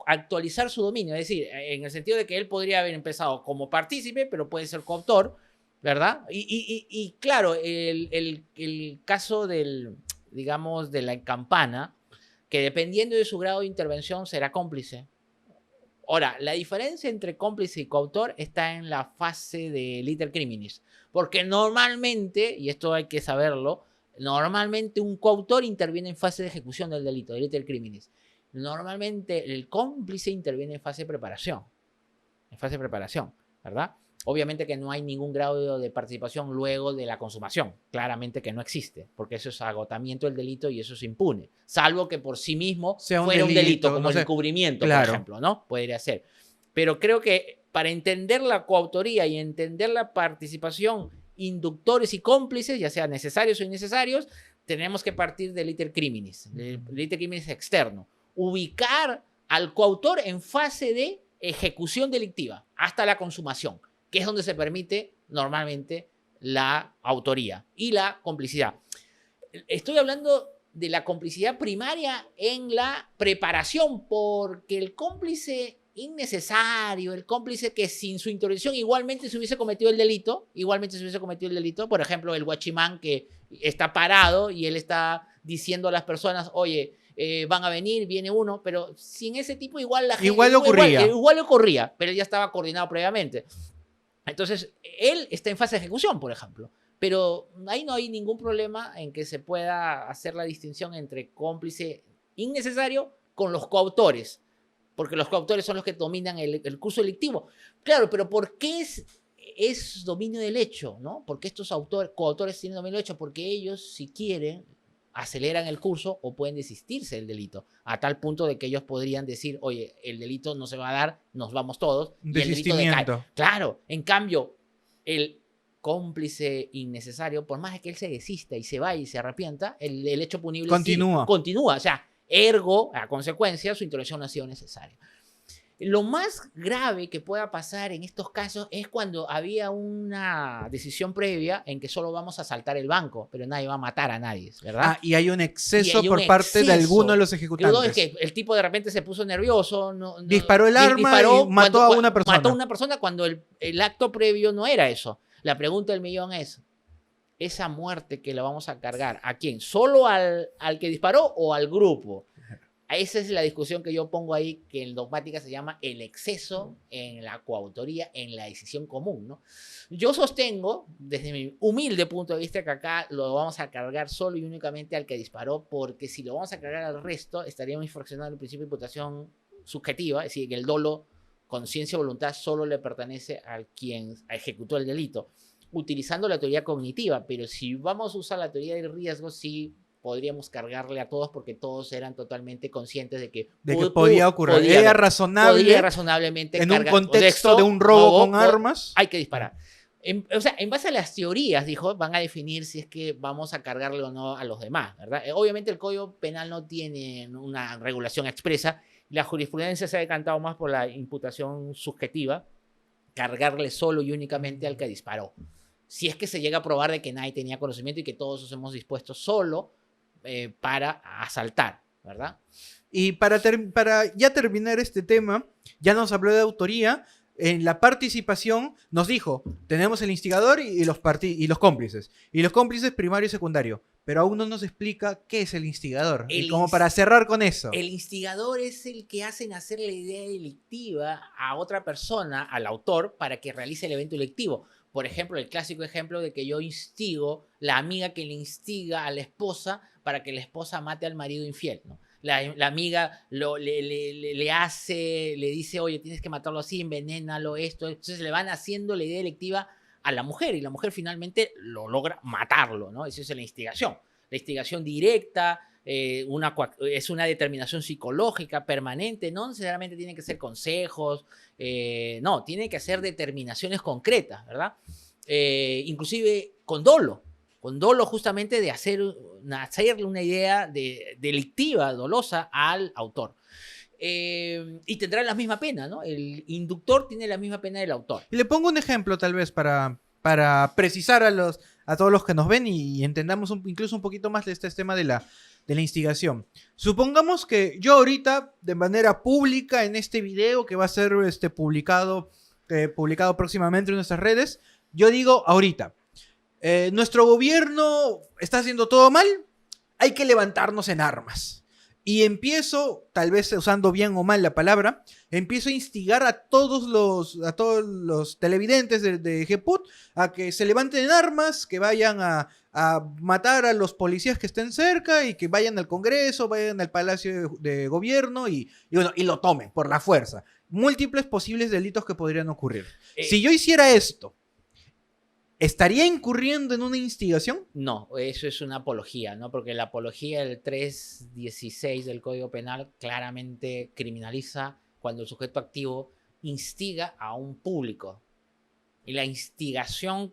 Actualizar su dominio, es decir, en el sentido de que él podría haber empezado como partícipe, pero puede ser coautor, ¿verdad? Y claro, el caso digamos, de la campana, que dependiendo de su grado de intervención será cómplice. Ahora, la diferencia entre cómplice y coautor está en la fase de liter criminis, porque normalmente, y esto hay que saberlo, normalmente un coautor interviene en fase de ejecución del delito, de liter criminis. Normalmente el cómplice interviene en fase de preparación, ¿verdad? Obviamente que no hay ningún grado de participación luego de la consumación. Claramente que no existe, porque eso es agotamiento del delito y eso es impune. Salvo que por sí mismo fuera un delito, como el encubrimiento, por ejemplo, ¿no? Podría ser. Pero creo que para entender la coautoría y entender la participación, inductores y cómplices, ya sean necesarios o innecesarios, tenemos que partir del liter criminis, del liter criminis externo. Ubicar al coautor en fase de ejecución delictiva hasta la consumación, que es donde se permite normalmente la autoría y la complicidad. Estoy hablando de la complicidad primaria en la preparación, porque el cómplice innecesario, el cómplice que sin su intervención igualmente se hubiese cometido el delito, por ejemplo, el guachimán que está parado y él está diciendo a las personas, oye, van a venir, viene uno, pero sin ese tipo igual la gente... Igual ocurría, pero ya estaba coordinado previamente. Entonces, él está en fase de ejecución, por ejemplo, pero ahí no hay ningún problema en que se pueda hacer la distinción entre cómplice innecesario con los coautores, porque los coautores son los que dominan el curso delictivo. Claro, pero ¿por qué es dominio del hecho, ¿no? Porque estos coautores tienen dominio del hecho, porque ellos, si quieren, aceleran el curso o pueden desistirse del delito, a tal punto de que ellos podrían decir, oye, el delito no se va a dar, nos vamos todos. Y el delito decae. Claro, en cambio, el cómplice innecesario, por más de que él se desista y se vaya y se arrepienta, el hecho punible continúa. O sea, ergo, a consecuencia, su intervención no ha sido necesaria. Lo más grave que pueda pasar en estos casos es cuando había una decisión previa en que solo vamos a asaltar el banco, pero nadie va a matar a nadie, ¿verdad? Ah, y hay un exceso hay un por parte de alguno de los Que ejecutantes. es que el tipo de repente se puso nervioso, Disparó el arma y mató a una persona. Mató a una persona cuando el acto previo no era eso. La pregunta del millón es, ¿esa muerte que la vamos a cargar a quién? ¿Solo al que disparó o al grupo? Esa es la discusión que yo pongo ahí, que en dogmática se llama el exceso en la coautoría, en la decisión común, ¿no? Yo sostengo, desde mi humilde punto de vista, que acá lo vamos a cargar solo y únicamente al que disparó, porque si lo vamos a cargar al resto, estaríamos infraccionando el principio de imputación subjetiva, es decir, que el dolo, conciencia o voluntad solo le pertenece al quien ejecutó el delito, utilizando la teoría cognitiva, pero si vamos a usar la teoría del riesgo, sí podríamos cargarle a todos porque todos eran totalmente conscientes de que podía ocurrir. Era razonable. Podía razonablemente en un contexto de un robo con armas. Hay que disparar. O sea, en base a las teorías, dijo, van a definir si es que vamos a cargarle o no a los demás, ¿verdad? Obviamente el Código Penal no tiene una regulación expresa. La jurisprudencia se ha decantado más por la imputación subjetiva, cargarle solo y únicamente al que disparó. Si es que se llega a probar de que nadie tenía conocimiento y que todos nos hemos dispuesto solo para asaltar, ¿verdad? Y para ya terminar este tema, ya nos habló de autoría. En la participación nos dijo, tenemos el instigador y los cómplices. Y los cómplices primario y secundario. Pero aún no nos explica qué es el instigador. Y como para cerrar con eso. El instigador es el que hace nacer la idea delictiva a otra persona, al autor, para que realice el evento delictivo. Por ejemplo, el clásico ejemplo de que yo instigo, la amiga que le instiga a la esposa para que la esposa mate al marido infiel, ¿no? La amiga le hace, le dice, oye, tienes que matarlo así, envenénalo, esto. Entonces le van haciendo la idea delictiva a la mujer y la mujer finalmente lo logra matarlo, ¿no? Esa es la instigación. La instigación directa es una determinación psicológica permanente, no necesariamente tienen que ser consejos, no, tiene que ser determinaciones concretas, ¿verdad? Inclusive con dolo justamente de hacerle una idea delictiva, dolosa al autor. Y tendrá la misma pena, ¿no? El inductor tiene la misma pena del autor. Y le pongo un ejemplo tal vez para precisar a todos los que nos ven y entendamos incluso un poquito más de este tema de la instigación. Supongamos que yo ahorita, de manera pública, en este video que va a ser publicado próximamente en nuestras redes, yo digo ahorita, nuestro gobierno está haciendo todo mal, hay que levantarnos en armas. Y empiezo, tal vez usando bien o mal la palabra, empiezo a instigar a todos los televidentes de GEPUT a que se levanten en armas, que vayan a matar a los policías que estén cerca y que vayan al Congreso, vayan al Palacio de Gobierno y lo tomen por la fuerza. Múltiples posibles delitos que podrían ocurrir. Si yo hiciera esto, ¿estaría incurriendo en una instigación? No, eso es una apología, ¿no? Porque la apología del 316 del Código Penal claramente criminaliza cuando el sujeto activo instiga a un público. Y la instigación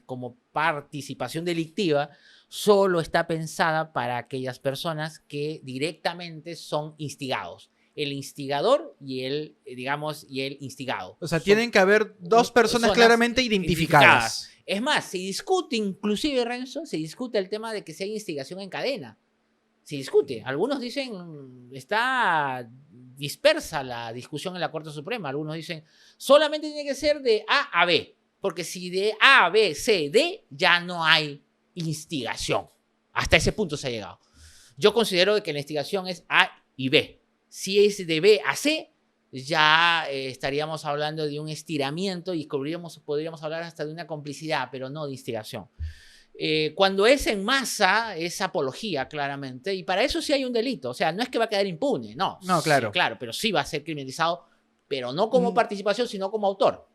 como participación delictiva solo está pensada para aquellas personas que directamente son instigados. El instigador y el instigado. O sea, tienen que haber dos personas claramente identificadas. Es más, se discute inclusive, Renzo, se discute el tema de que sea instigación en cadena. Se discute. Algunos dicen, está dispersa la discusión en la Corte Suprema. Algunos dicen, solamente tiene que ser de A a B. Porque si de A, B, C, D, ya no hay instigación. Hasta ese punto se ha llegado. Yo considero que la instigación es A y B. Si es de B a C, ya estaríamos hablando de un estiramiento y podríamos hablar hasta de una complicidad, pero no de instigación. Cuando es en masa, es apología, claramente, y para eso sí hay un delito. O sea, no es que va a quedar impune, no. No, claro. Sí, claro, pero sí va a ser criminalizado, pero no como participación, sino como autor.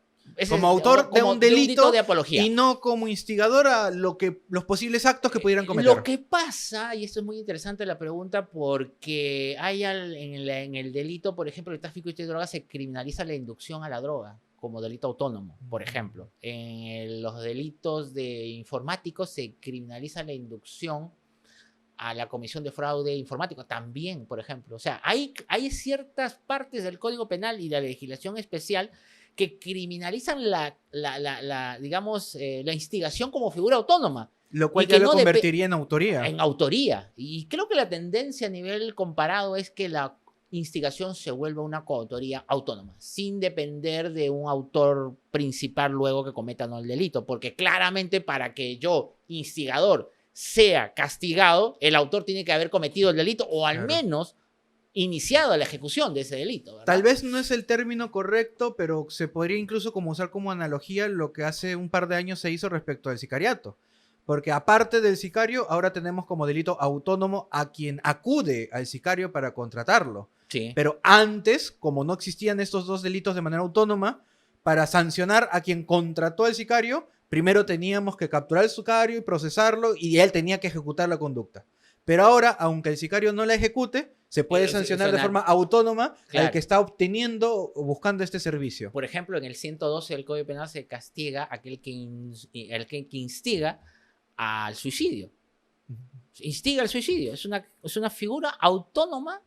Como autor de un delito de apología. Y no como instigador a los posibles actos que pudieran cometer. Lo que pasa, y esto es muy interesante la pregunta, porque hay en el delito, por ejemplo, el tráfico de drogas, se criminaliza la inducción a la droga como delito autónomo, por ejemplo. En los delitos informáticos se criminaliza la inducción a la Comisión de Fraude Informático también, por ejemplo. O sea, hay ciertas partes del Código Penal y la legislación especial que criminalizan digamos, la instigación como figura autónoma. Lo cual ya lo convertiría en autoría. En autoría. Y creo que la tendencia a nivel comparado es que la instigación se vuelva una coautoría autónoma, sin depender de un autor principal luego que cometa no el delito. Porque claramente para que yo, instigador, sea castigado, el autor tiene que haber cometido el delito o al menos iniciado la ejecución de ese delito, ¿verdad? Tal vez no es el término correcto, pero se podría incluso como usar como analogía lo que hace un par de años se hizo respecto al sicariato. Porque aparte del sicario, ahora tenemos como delito autónomo a quien acude al sicario para contratarlo. Sí. Pero antes, como no existían estos dos delitos de manera autónoma, para sancionar a quien contrató al sicario, primero teníamos que capturar al sicario y procesarlo y él tenía que ejecutar la conducta. Pero ahora, aunque el sicario no la ejecute, se puede sancionar de forma autónoma al que está obteniendo o buscando este servicio. Por ejemplo, en el 112 del Código Penal se castiga aquel que instiga al suicidio. Instiga al suicidio. Es una figura autónoma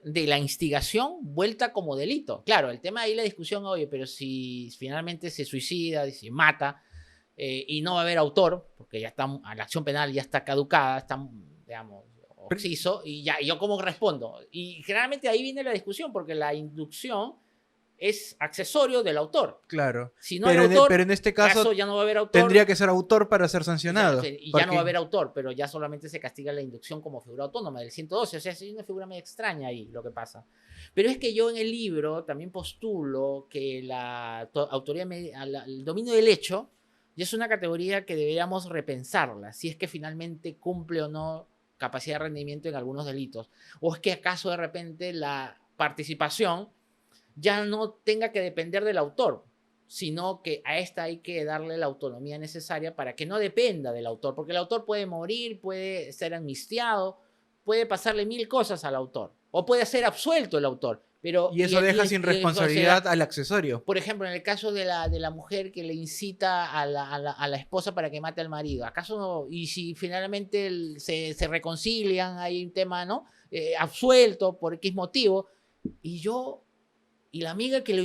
de la instigación vuelta como delito. Claro, el tema ahí la discusión, oye, pero si finalmente se suicida, se mata, y no va a haber autor, porque ya está, la acción penal ya está caducada, está, digamos, oxiso, y ya, ¿yo cómo respondo? Y generalmente ahí viene la discusión, porque la inducción es accesorio del autor. Claro. Si no hay autor, pero en este caso ya no va a haber autor. Tendría que ser autor para ser sancionado. Y ya no va a haber autor, pero ya solamente se castiga la inducción como figura autónoma del 112. O sea, es una figura medio extraña ahí lo que pasa. Pero es que yo en el libro también postulo que la autoría, el dominio del hecho ya es una categoría que deberíamos repensarla, si es que finalmente cumple o no capacidad de rendimiento en algunos delitos. O es que acaso de repente la participación ya no tenga que depender del autor, sino que a esta hay que darle la autonomía necesaria para que no dependa del autor, porque el autor puede morir, puede ser amnistiado, puede pasarle mil cosas al autor, o puede ser absuelto el autor. Pero, y eso deja sin responsabilidad al accesorio. Por ejemplo, en el caso de la mujer que le incita a la esposa para que mate al marido, ¿acaso no? Y si finalmente se reconcilian, hay un tema, ¿no? Absuelto por X motivo, y la amiga que le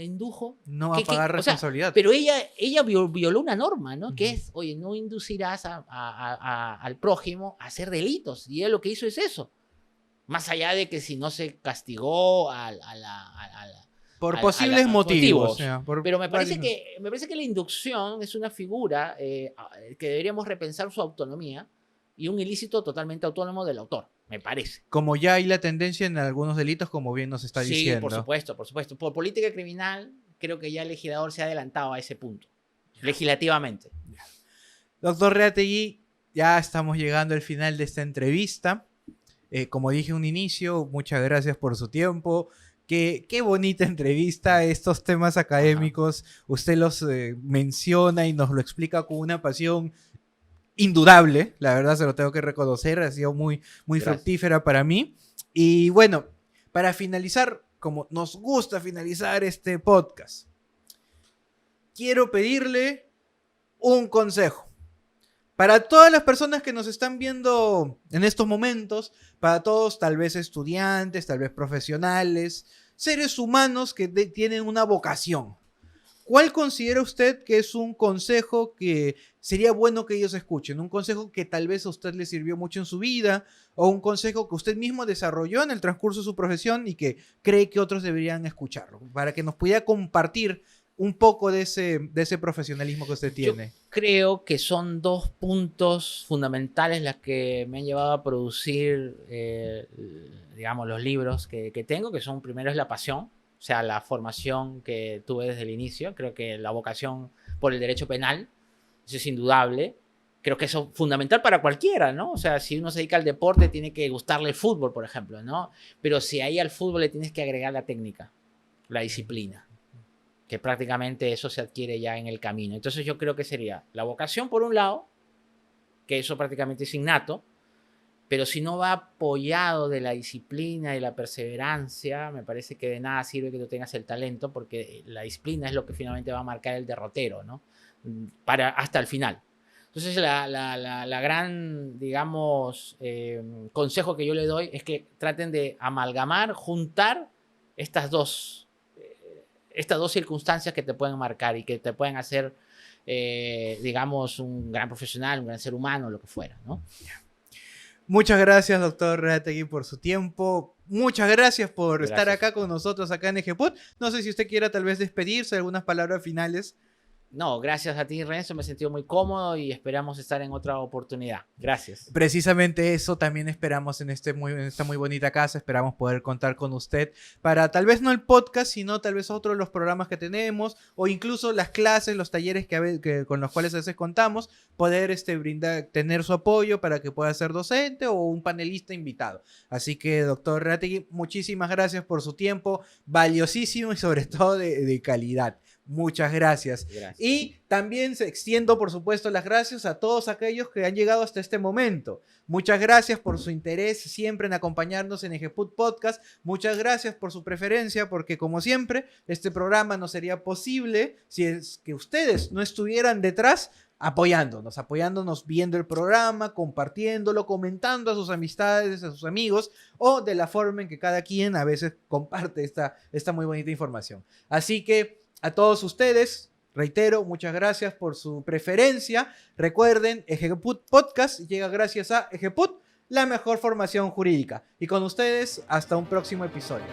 indujo no va a pagar responsabilidad. O sea, pero ella violó una norma, ¿no? Que es, oye, no inducirás al prójimo a hacer delitos. Y ella lo que hizo es eso. Más allá de que si no se castigó por posibles motivos. O sea, pero me parece que la inducción es una figura que deberíamos repensar su autonomía y un ilícito totalmente autónomo del autor. Me parece. Como ya hay la tendencia en algunos delitos, como bien nos está diciendo. Sí, por supuesto, por supuesto. Por política criminal, creo que ya el legislador se ha adelantado a ese punto, legislativamente. Doctor Reategui, ya estamos llegando al final de esta entrevista. Como dije en un inicio, muchas gracias por su tiempo. Qué bonita entrevista, estos temas académicos. Usted los menciona y nos lo explica con una pasión indudable, la verdad se lo tengo que reconocer, ha sido muy fructífera para mí. Y bueno, para finalizar, como nos gusta finalizar este podcast, quiero pedirle un consejo. Para todas las personas que nos están viendo en estos momentos, para todos tal vez estudiantes, tal vez profesionales, seres humanos que tienen una vocación. ¿Cuál considera usted que es un consejo que sería bueno que ellos escuchen? Un consejo que tal vez a usted le sirvió mucho en su vida o un consejo que usted mismo desarrolló en el transcurso de su profesión y que cree que otros deberían escucharlo, para que nos pudiera compartir un poco de ese profesionalismo que usted tiene. Yo creo que son dos puntos fundamentales las que me han llevado a producir, digamos, los libros que tengo, que son, primero es la pasión. O sea, la formación que tuve desde el inicio. Creo que la vocación por el derecho penal, eso es indudable. Creo que eso es fundamental para cualquiera, ¿no? O sea, si uno se dedica al deporte, tiene que gustarle el fútbol, por ejemplo, ¿no? Pero si ahí al fútbol le tienes que agregar la técnica, la disciplina, que prácticamente eso se adquiere ya en el camino. Entonces yo creo que sería la vocación, por un lado, que eso prácticamente es innato, pero si no va apoyado de la disciplina y la perseverancia, me parece que de nada sirve que tú tengas el talento, porque la disciplina es lo que finalmente va a marcar el derrotero, ¿no? Hasta el final. Entonces, la gran, digamos, consejo que yo le doy es que traten de amalgamar, juntar estas dos circunstancias que te pueden marcar y que te pueden hacer, digamos, un gran profesional, un gran ser humano, lo que fuera, ¿no? Muchas gracias, doctor Reategui, por su tiempo. Muchas gracias por estar acá con nosotros, acá en EGPod. No sé si usted quiera tal vez despedirse, algunas palabras finales. No, gracias a ti, Renzo, me he sentido muy cómodo y esperamos estar en otra oportunidad. Gracias. Precisamente eso también esperamos en esta muy bonita casa, esperamos poder contar con usted para tal vez no el podcast, sino tal vez otros de los programas que tenemos o incluso las clases, los talleres con los cuales a veces contamos, poder tener su apoyo para que pueda ser docente o un panelista invitado. Así que, doctor Reategui, muchísimas gracias por su tiempo, valiosísimo y sobre todo de calidad. Muchas gracias. Y también se extiendo, por supuesto, las gracias a todos aquellos que han llegado hasta este momento. Muchas gracias por su interés siempre en acompañarnos en EGPod Podcast. Muchas gracias por su preferencia, porque como siempre, este programa no sería posible si es que ustedes no estuvieran detrás apoyándonos, viendo el programa, compartiéndolo, comentando a sus amistades, a sus amigos, o de la forma en que cada quien a veces comparte esta muy bonita información. Así que a todos ustedes, reitero, muchas gracias por su preferencia. Recuerden, EGPod Podcast llega gracias a EGPod, la mejor formación jurídica. Y con ustedes, hasta un próximo episodio.